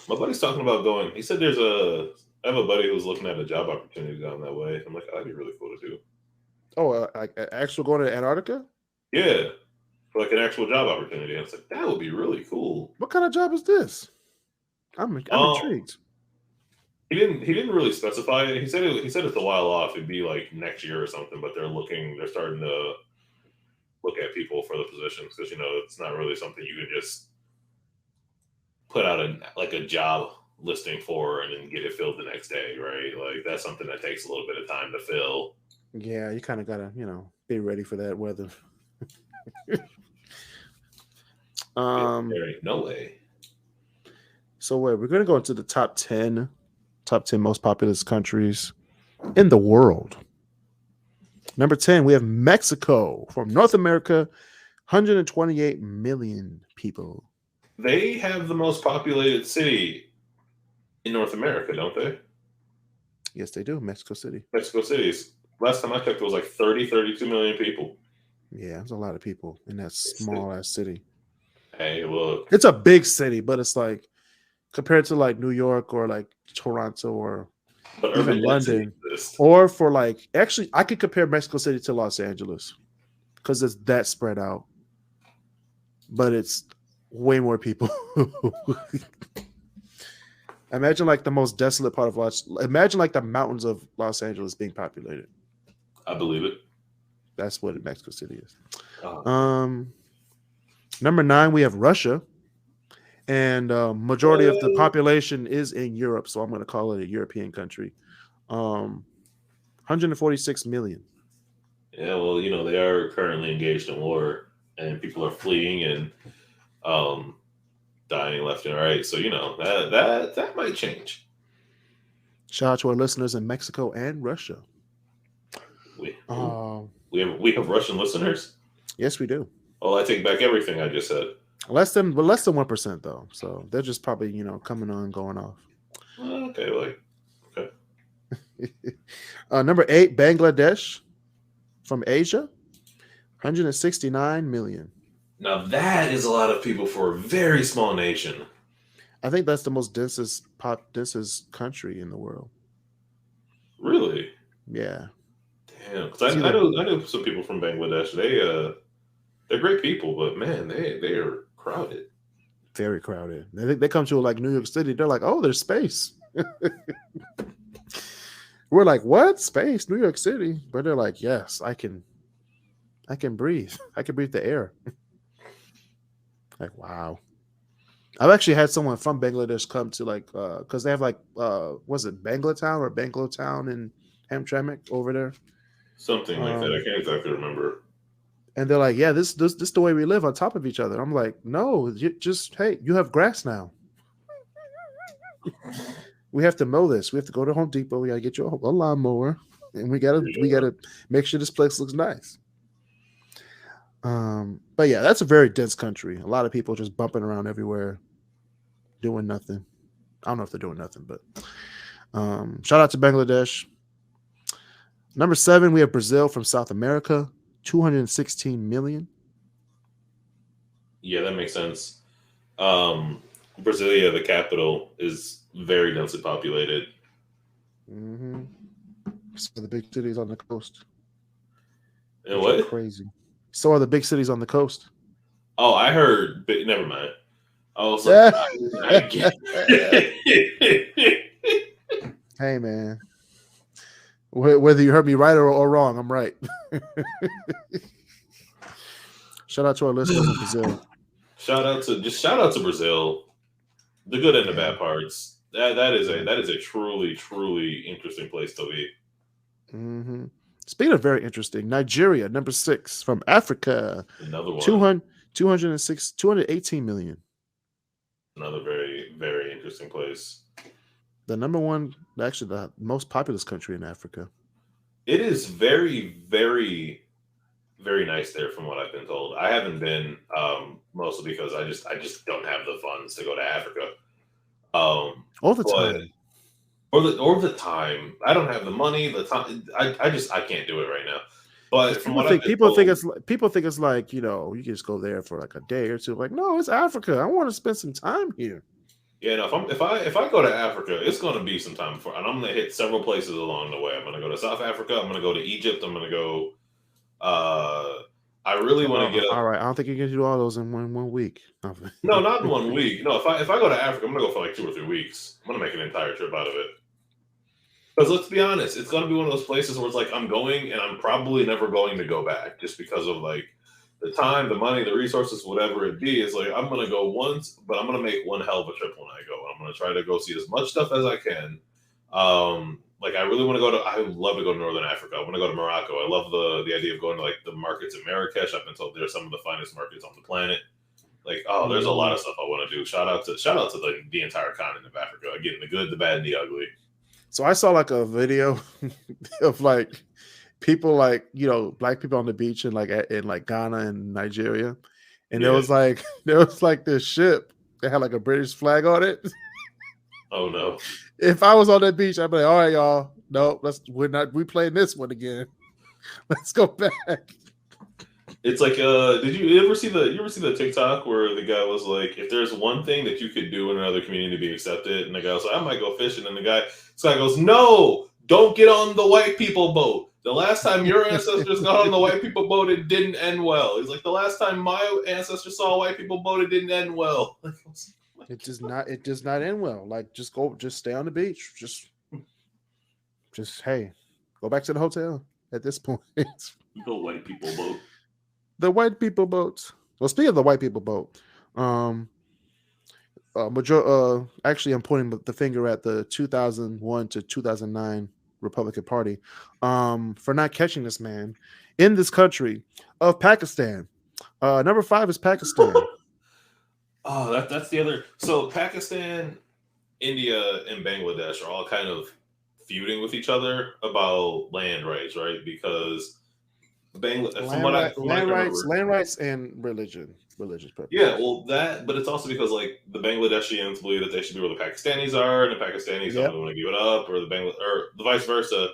My buddy's talking about going. He said I have a buddy who's looking at a job opportunity down that way. I'm like, that'd be really cool to do. Oh, like actual going to Antarctica? Yeah, for like an actual job opportunity. I was like, that would be really cool. What kind of job is this? I'm intrigued. He didn't really specify it. He said it's a while off. It'd be like next year or something. But they're starting to look at people for the positions because it's not really something you can just put out a job listing for and then get it filled the next day, right? Like that's something that takes a little bit of time to fill. Yeah, you kind of gotta be ready for that weather. There ain't no way. So we're gonna go into the top 10 most populous countries in the world. Number 10, we have Mexico from North America, 128 million people. They have the most populated city in North America, don't they? Yes, they do. Mexico City. Mexico City. Last time I checked, it was like 32 million people. Yeah, there's a lot of people in that small ass city. Hey, look. It's a big city, but it's like compared to like New York or like Toronto or even London, or for like actually I could compare Mexico City to Los Angeles because it's that spread out, but it's way more people. Imagine like the most desolate part of imagine like the mountains of Los Angeles being populated. I believe it. That's what Mexico City is. Number 9, we have Russia. And majority of the population is in Europe, so I'm going to call it a European country. 146 million. Yeah, well, they are currently engaged in war, and people are fleeing, and dying left and right. So that might change. Shout out to our listeners in Mexico and Russia. We have Russian listeners. Yes, we do. Well, I take back everything I just said. Less than 1% though. So they're just probably coming on, going off. Okay. Number 8, Bangladesh, from Asia, 169 million. Now that is a lot of people for a very small nation. I think that's the most densest country in the world. Really? Yeah. Damn. Because I know some people from Bangladesh. They're great people, but man, they are crowded. Very crowded. They come to like New York City. They're like, oh, there's space. We're like, what? Space? New York City? But they're like, yes, I can breathe. I can breathe the air. Like, wow. I've actually had someone from Bangladesh come to like, because they have like, was it Banglatown or Banglatown in Hamtramck over there? Something like that. I can't exactly remember. And they're like, yeah, this is the way we live, on top of each other. I'm like, no, you have grass now. We have to mow this. We have to go to Home Depot. We gotta get you a lawnmower, and we gotta make sure this place looks nice. But yeah, that's a very dense country. A lot of people just bumping around everywhere, doing nothing. I don't know if they're doing nothing, but shout out to Bangladesh. Number 7, we have Brazil from South America, 216 million. Yeah, that makes sense. Brasilia, the capital, is very densely populated. Mm-hmm. So the big cities on the coast. And what? Crazy. So are the big cities on the coast. Oh, I heard. But never mind. I was like, I get it. Hey, man. Whether you heard me right or wrong, I'm right. Shout out to our listeners in Brazil. Shout out to Brazil. The good and the bad parts. That is a truly, truly interesting place to be. Mm-hmm. Speaking of very interesting, Nigeria, number 6 from Africa. Another one. 218 million. Another very, very interesting place. The number 1, actually the most populous country in Africa. It is very, very, very nice there, from what I've been told. I haven't been, mostly because I just don't have the funds to go to Africa. All the time. Or the time. I don't have the money, the time. I can't do it right now. But people think it's like, you can just go there for like a day or two. Like, no, it's Africa. I want to spend some time here. Yeah, no. If I go to Africa, it's going to be some time before, and I'm going to hit several places along the way. I'm going to go to South Africa. I'm going to go to Egypt. I'm going to go. I really want to get. All right, I don't think you can do all those in one week. No, not in 1 week. No, if I go to Africa, I'm going to go for like 2 or 3 weeks. I'm going to make an entire trip out of it. Because let's be honest, it's going to be one of those places where it's like I'm going and I'm probably never going to go back, just because of like the time, the money, the resources, whatever it be. It's like I'm going to go once, but I'm going to make one hell of a trip when I go. I'm going to try to go see as much stuff as I can. Like I really want to go to. I would love to go to Northern Africa. I want to go to Morocco. I love the idea of going to like the markets in Marrakesh. I've been told they're some of the finest markets on the planet. Like, there's a lot of stuff I want to do. Shout out to the entire continent of Africa. Again, the good, the bad, and the ugly. So I saw like a video of like people like, black people on the beach in Ghana and Nigeria. And there was like this ship that had like a British flag on it. Oh no. If I was on that beach, I'd be like, all right, y'all. No, we playing this one again. Let's go back. It's like, did you ever see the TikTok where the guy was like, if there's one thing that you could do in another community to be accepted, and the guy was like, I might go fishing, and this guy goes, no, don't get on the white people boat. The last time your ancestors got on the white people boat, it didn't end well. He's like, the last time my ancestors saw a white people boat, it didn't end well. It does not end well. Like, just stay on the beach. Just hey, go back to the hotel at this point. The white people boat. The white people boats. Well, speaking of the white people boat, actually, I'm pointing the finger at the 2001 to 2009 Republican Party for not catching this man in this country of Pakistan. Number 5 is Pakistan. Oh, that's the other. So Pakistan, India, and Bangladesh are all kind of feuding with each other about land rights, right? Because from what I can remember, land rights, and religious yeah, purposes. well, but it's also because like the Bangladeshians believe that they should be where the Pakistanis are, and the Pakistanis don't Yep. really want to give it up, or or the vice versa,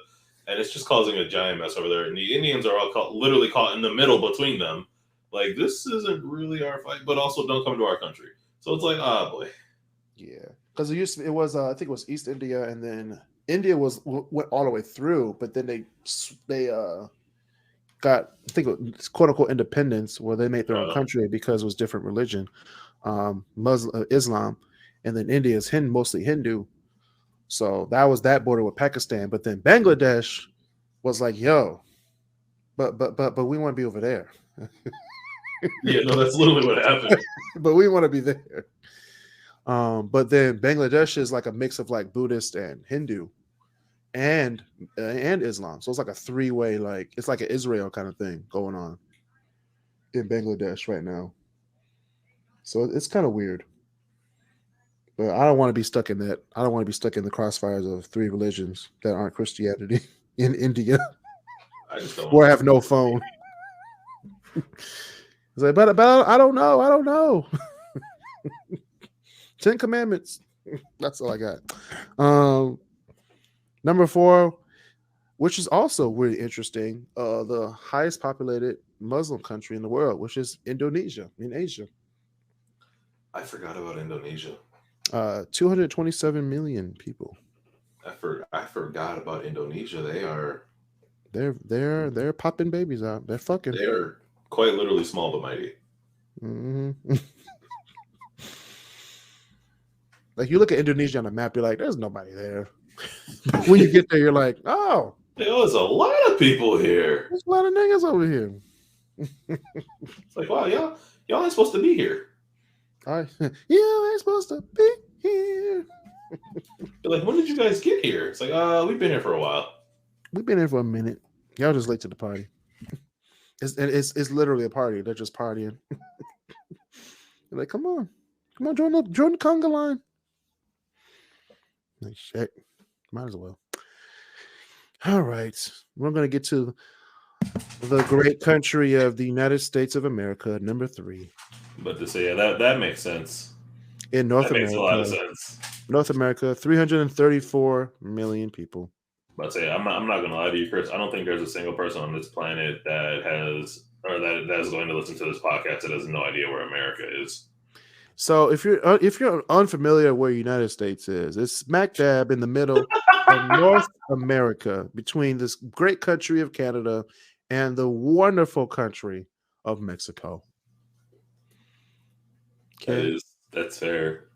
and it's just causing a giant mess over there. And the Indians are all literally caught in the middle between them. Like this isn't really our fight, but also don't come to our country. So it's like, ah, boy. Yeah, because it was I think it was East India, and then India went all the way through, but then they got, I think it's quote unquote independence, where they made their own country because it was different religion, Muslim Islam, and then India is mostly Hindu. So that was that border with Pakistan, but then Bangladesh was like, yo, but we want to be over there. Yeah, no, that's literally what happened. But we want to be there. But then Bangladesh is like a mix of like Buddhist and Hindu and Islam. So it's like a three-way, like it's like an Israel kind of thing going on in Bangladesh right now. So it's kind of weird. But I don't want to be stuck in that. I don't want to be stuck in the crossfires of three religions that aren't Christianity in India. I just don't. Or have no phone. It's like, but I don't know. I don't know. 10 Commandments. That's all I got. Number 4, which is also really interesting, the highest populated Muslim country in the world, which is Indonesia in Asia. I forgot about Indonesia. 227 million people. I forgot about Indonesia. They're popping babies out. They're fucking. They are quite literally small but mighty. Mm-hmm. Like you look at Indonesia on a map, you're like, there's nobody there. When you get there, you're like, oh, there's a lot of people here. There's a lot of niggas over here. It's like, wow, y'all ain't supposed to be here. You ain't supposed to be here. You're like, when did you guys get here? It's like, we've been here for a while. We've been here for a minute. Y'all just late to the party. It's literally a party. They're just partying. You're like, come on, join the conga line. Like, shit, might as well. All right, we're gonna get to the great country of the United States of America, number 3. But to say, yeah, that makes sense. In North America, makes a lot of sense. North America, 334 million people. But say, I'm not gonna lie to you, Kris. I don't think there's a single person on this planet that is going to listen to this podcast that has no idea where America is. So if you're unfamiliar where United States is, it's smack dab in the middle of North America, between this great country of Canada and the wonderful country of Mexico. Okay. That's fair.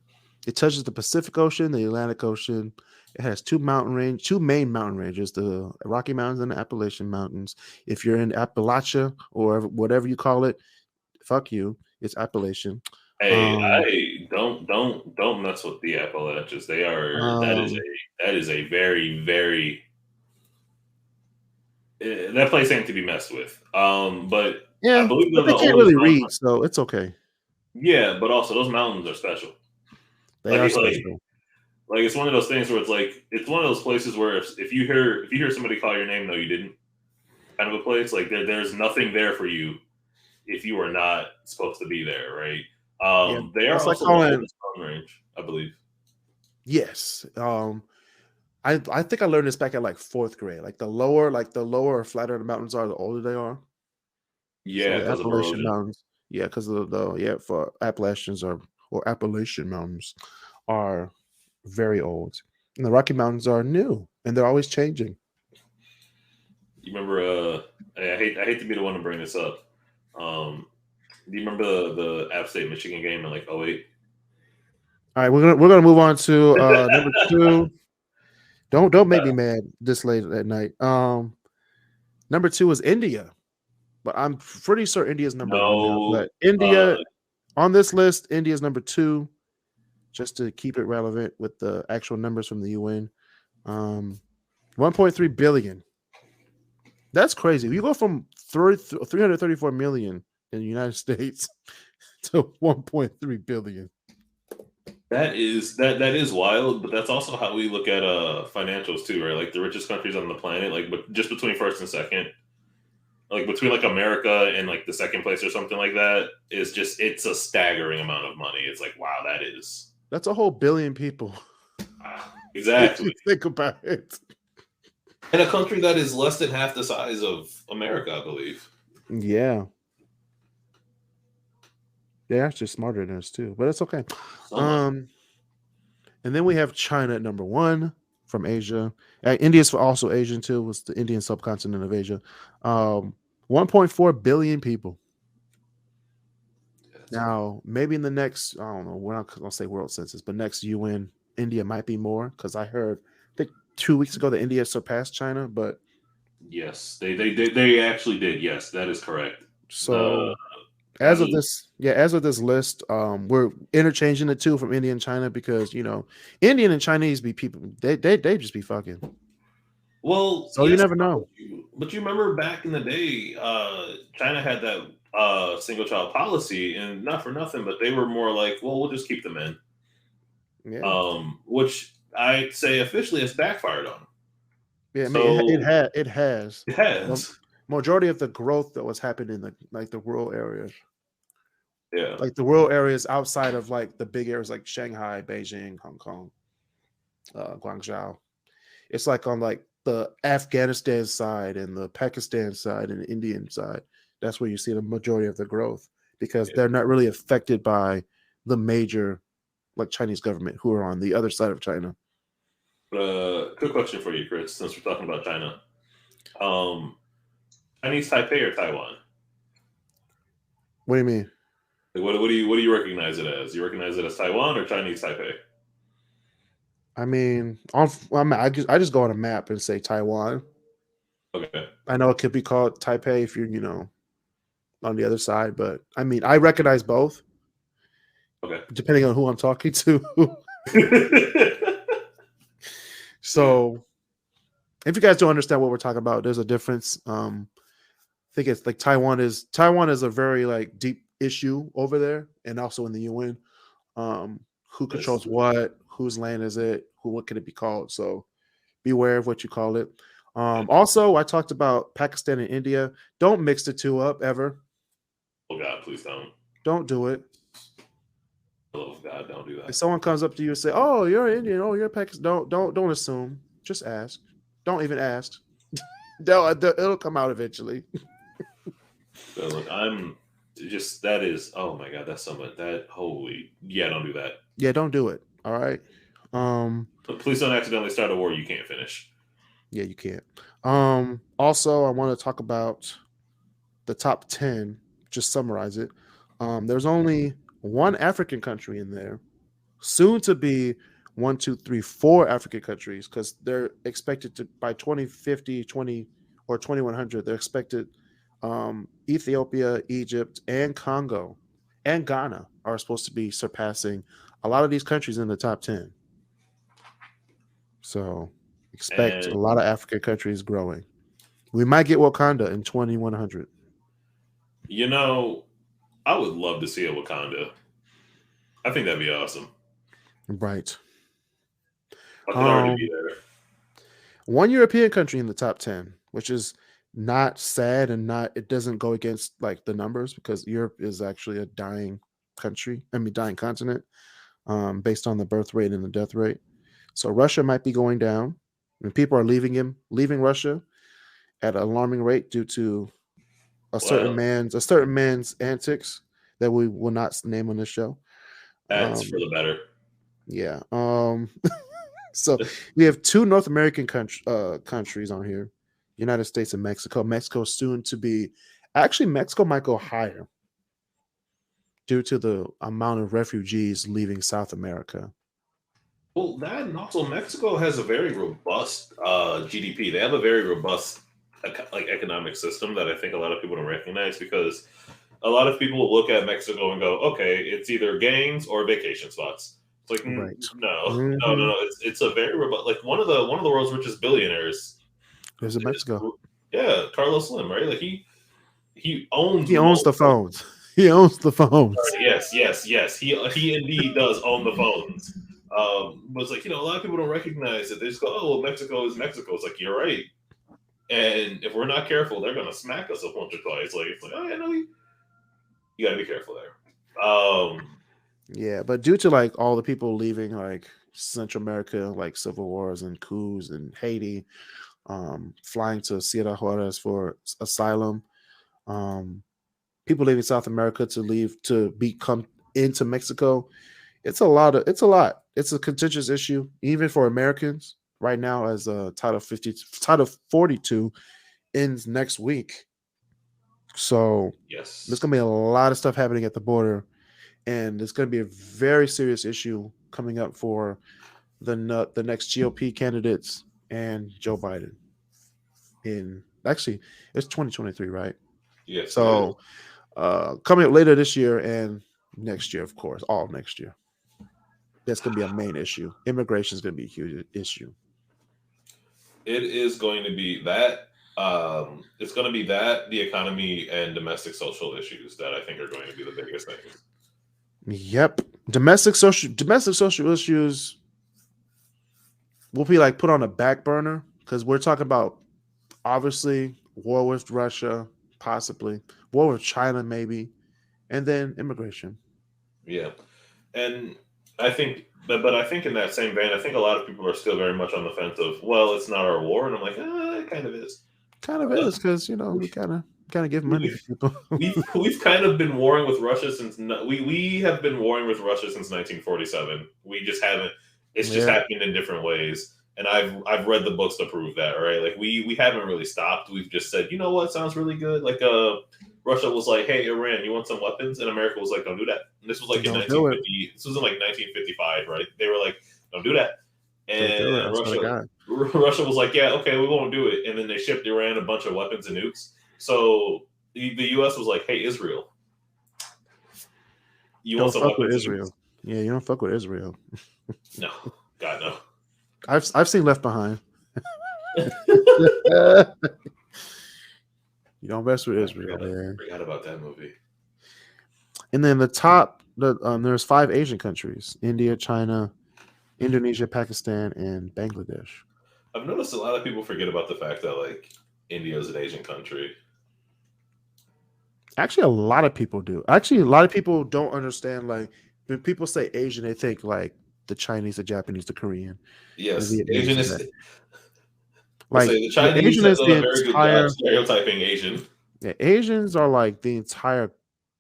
It touches the Pacific Ocean, the Atlantic Ocean. It has two main mountain ranges, the Rocky Mountains and the Appalachian Mountains. If you're in Appalachia or whatever you call it, fuck you. It's Appalachian. Hey, I don't mess with the Appalachians. They are that is a very, very that place ain't to be messed with. But yeah, I believe but they can't really read, so it's okay. Yeah, but also those mountains are special. They are special. Like it's one of those things where it's one of those places where if you hear somebody call your name, no, you didn't, kind of a place. Like there's nothing there for you if you are not supposed to be there, right? They are also the oldest mountain range, I believe. Yes. I think I learned this back at like 4th grade. Like the lower or flatter the mountains are, the older they are. Yeah, because so Appalachian Mountains. Yeah, because for Appalachians or Appalachian Mountains are very old, and the Rocky Mountains are new, and they're always changing. You remember? I hate to be the one to bring this up. Do you remember the App State Michigan game in like 2008? All right, we're gonna move on to number 2. Don't make me mad this late at night. Number 2 is India, but I'm pretty sure India's number 1 now. But India on this list, India's number 2, just to keep it relevant with the actual numbers from the UN. 1.3 billion. That's crazy. You go from 334 million in the United States to 1.3 billion. That is wild, but that's also how we look at financials too, right? Like the richest countries on the planet, like but just between first and second, like between like America and like the second place or something like that, is just it's a staggering amount of money. It's like wow, that's a whole billion people. Exactly. If you think about it. In a country that is less than half the size of America, I believe. Yeah. They're actually smarter than us too, but it's okay. And then we have China at number 1 from Asia. India's also Asian too. Was the Indian subcontinent of Asia. 1.4 billion people. Now, maybe in the next, I don't know, we're not going to say world census, but next UN, India might be more because I heard, I think 2 weeks ago that India surpassed China, but yes, they actually did. Yes, that is correct. So as of this list, we're interchanging the two from India and China because Indian and Chinese be people they just be fucking. Well, so yes, you never know. But you remember back in the day, China had that single child policy, and not for nothing, but they were more like, well, we'll just keep them in. Yeah. Which I'd say officially has backfired on. Yeah, I mean, it has. It has. Majority of the growth that was happening in the rural areas. Yeah. Like the rural areas outside of like the big areas like Shanghai, Beijing, Hong Kong, Guangzhou. It's like on like the Afghanistan side and the Pakistan side and the Indian side. That's where you see the majority of the growth because they're not really affected by the major like Chinese government who are on the other side of China. Quick question for you, Kris, since we're talking about China. Chinese Taipei or Taiwan? What do you mean? Like, what do you recognize it as? You recognize it as Taiwan or Chinese Taipei? I mean, I just go on a map and say Taiwan. Okay. I know it could be called Taipei if you're on the other side, but I mean, I recognize both. Okay. Depending on who I'm talking to. So, if you guys don't understand what we're talking about, there's a difference. I think it's like Taiwan is a very like deep issue over there, and also in the UN. Who controls what? Whose land is it? What can it be called? So, beware of what you call it. Also, I talked about Pakistan and India. Don't mix the two up ever. Oh God, please don't. Don't do it. Oh God, don't do that. If someone comes up to you and say, "Oh, you're Indian. Oh, you're Pakistan," don't assume. Just ask. Don't even ask. It'll come out eventually. So look, that is. Oh my God, that's so much. Don't do that. Yeah, don't do it. All right. But please don't accidentally start a war you can't finish. Yeah, you can't. Also, I want to talk about the top 10. Just summarize it. There's only one African country in there, soon to be 1, 2, 3, 4 African countries, because they're expected to by 2050, 2100. They're expected Ethiopia, Egypt, and Congo, and Ghana are supposed to be surpassing a lot of these countries in the top 10. So expect a lot of African countries growing. We might get Wakanda in 2100. I would love to see a Wakanda. I think that'd be awesome. Right. I could already be there. One European country in the top 10, which is not sad and it doesn't go against like the numbers because Europe is actually a dying continent based on the birth rate and the death rate. So Russia might be going down. And people are leaving Russia at an alarming rate due to a certain man's antics that we will not name on this show. That's for the better. Yeah. So we have 2 North American countries on here, United States and Mexico. Mexico soon to be, actually Mexico might go higher due to the amount of refugees leaving South America. Well, that and also Mexico has a very robust GDP. They have a very robust economic system that I think a lot of people don't recognize because a lot of people will look at Mexico and go, okay, it's either gangs or vacation spots. It's like, right. No. It's a very robust, like one of the world's richest billionaires. There's in Mexico. Yeah, Carlos Slim, right? Like he owns the phones. He owns the phones. Yes. He indeed does own the phones. But it's like, a lot of people don't recognize it. They just go, "Oh, well, Mexico is Mexico." It's like, you're right. And if we're not careful, they're gonna smack us once or twice. Like, it's like, oh yeah, no, you gotta be careful there. Yeah, but due to like all the people leaving like Central America, like civil wars and coups in Haiti, flying to Sierra Juarez for asylum, people leaving South America to come into Mexico. It's a lot. It's a contentious issue, even for Americans right now, as Title 42 ends next week. So Yes, there's gonna be a lot of stuff happening at the border, and it's gonna be a very serious issue coming up for the next GOP candidates and Joe Biden. Actually, it's 2023, right? yes. So coming up later this year and next year, of course, all next year. That's going to be a main issue. Immigration is going to be a huge issue. It is going to be that. It's going to be that, the economy, and domestic social issues that I think are going to be the biggest things. Yep, domestic social issues will be like put on a back burner because we're talking about obviously war with Russia, possibly war with China, maybe, and then immigration. Yeah, and I think, but I think in that same vein, I think a lot of people are still very much on the fence of, well, it's not our war, and I'm like, it kind of is. Kind of is because we kind of give money to people. we've kind of been warring with Russia since we have been warring with Russia since 1947. We just haven't. It's just happened in different ways, and I've read the books to prove that. Right, like we haven't really stopped. We've just said, you know what, sounds really good. Like Russia was like, "Hey, Iran, you want some weapons?" And America was like, "Don't do that." And this was like in 1950. This was in like 1955, right? They were like, "Don't do that." And Russia was like, "Yeah, okay, we won't do it." And then they shipped Iran a bunch of weapons and nukes. So the U.S. was like, "Hey, Israel, you don't want some fuck weapons with Israel?" Yeah, you don't fuck with Israel. No, God no. I've seen Left Behind. You don't mess with Israel, man. Forgot about that movie. And then there's 5 Asian countries: India, China, Indonesia, Pakistan, and Bangladesh. I've noticed a lot of people forget about the fact that like India is an Asian country. Actually, a lot of people do. Actually, a lot of people don't understand. Like when people say Asian, they think like the Chinese, the Japanese, the Korean. Yes, Asian is like the Chinese Asian have is done the a very good job stereotyping Asian. Yeah, Asians are like the entire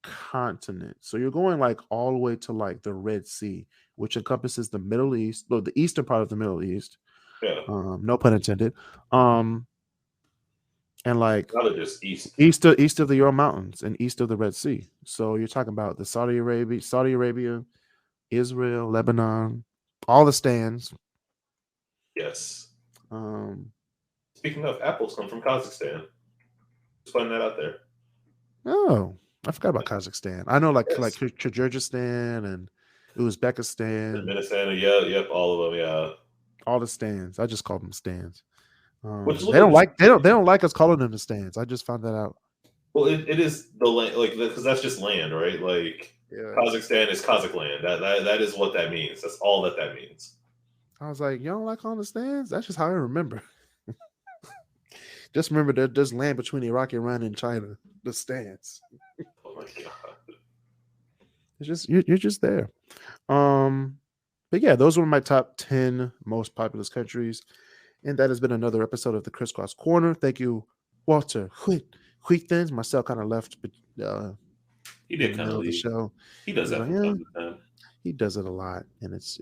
continent. So you're going like all the way to like the Red Sea, which encompasses the Middle East, or the eastern part of the Middle East. Yeah. No pun intended. And like just east of the Ural Mountains and east of the Red Sea. So you're talking about the Saudi Arabia, Israel, Lebanon, all the stands. Yes. Speaking of, apples come from Kazakhstan. Just putting that out there. Oh, I forgot about Kazakhstan. I know like Kyrgyzstan and Uzbekistan. Yep, all of them, yeah. All the stands. I just call them stands. They don't like us calling them the stands. I just found that out. Well, it is the land, like because that's just land, right? Like Kazakhstan is Kazakh land. That is what that means. That's all that means. I was like, you don't like calling the stands? That's just how I remember. Just remember that there's land between Iraq, Iran, and China. The stands. Oh my god! It's just you're just there. But yeah, those were my top 10 most populous countries, and that has been another episode of the KrisCross Corner. Thank you, Walter. Quick things. Marcel kind of left, but he did kind of leave the show. He does that from time to time. He does it a lot, and it's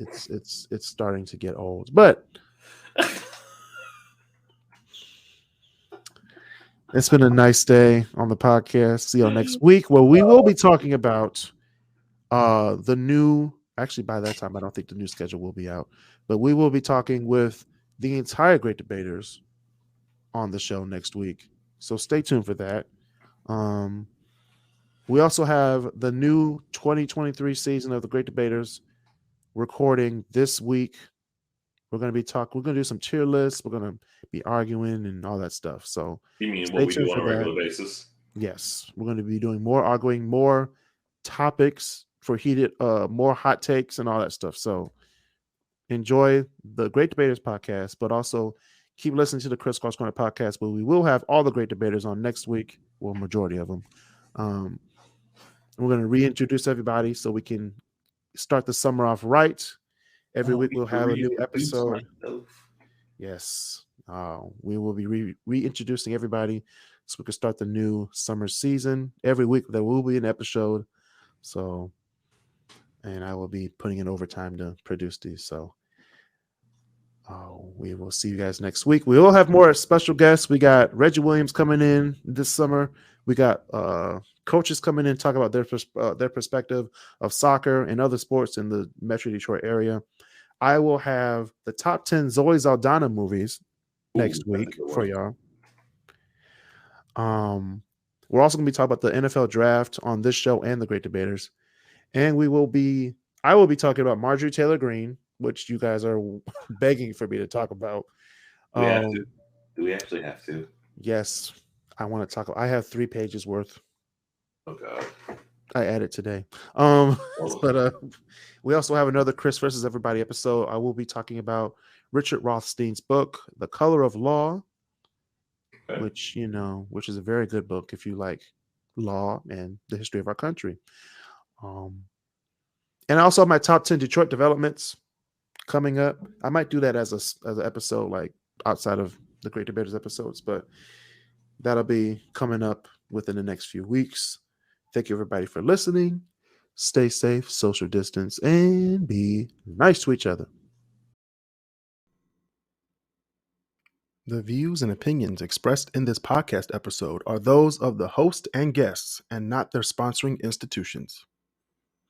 starting to get old. But it's been a nice day on the podcast. See you next week, where we will be talking about the new. Actually, by that time, I don't think the new schedule will be out, but we will be talking with the entire Great Debaterz on the show next week. So stay tuned for that. We also have the new 2023 season of the Great Debaterz recording this week. We're going to do some tier lists. We're going to be arguing and all that stuff. So you mean what we do on a regular basis? Yes. We're going to be doing more arguing, more topics for heated, more hot takes and all that stuff. So enjoy the Great Debaters podcast, but also keep listening to the KrisCross Corner podcast, but we will have all the great debaters on next week, well, majority of them. We're going to reintroduce everybody so we can start the summer off right. Every week we'll have a new episode. Yes. We will be reintroducing everybody so we can start the new summer season. Every week there will be an episode. So, and I will be putting in overtime to produce these. So, we will see you guys next week. We will have more special guests. We got Reggie Williams coming in this summer. We got coaches coming in, talk about their perspective of soccer and other sports in the Metro Detroit area. I will have the top 10 Zoe Saldana movies next week for y'all. We're also going to be talking about the NFL draft on this show and the Great Debaters. And I will be talking about Marjorie Taylor Greene, which you guys are begging for me to talk about. We have to. Do we actually have to? Yes. I want to talk. I have 3 pages worth. Oh, God. I added today. But we also have another Kris versus Everybody episode. I will be talking about Richard Rothstein's book, The Color of Law, Okay. which is a very good book if you like law and the history of our country. And I also have my top 10 Detroit developments coming up. I might do that as an episode like outside of the Great Debaters episodes, but that'll be coming up within the next few weeks. Thank you, everybody, for listening. Stay safe, social distance, and be nice to each other. The views and opinions expressed in this podcast episode are those of the host and guests and not their sponsoring institutions.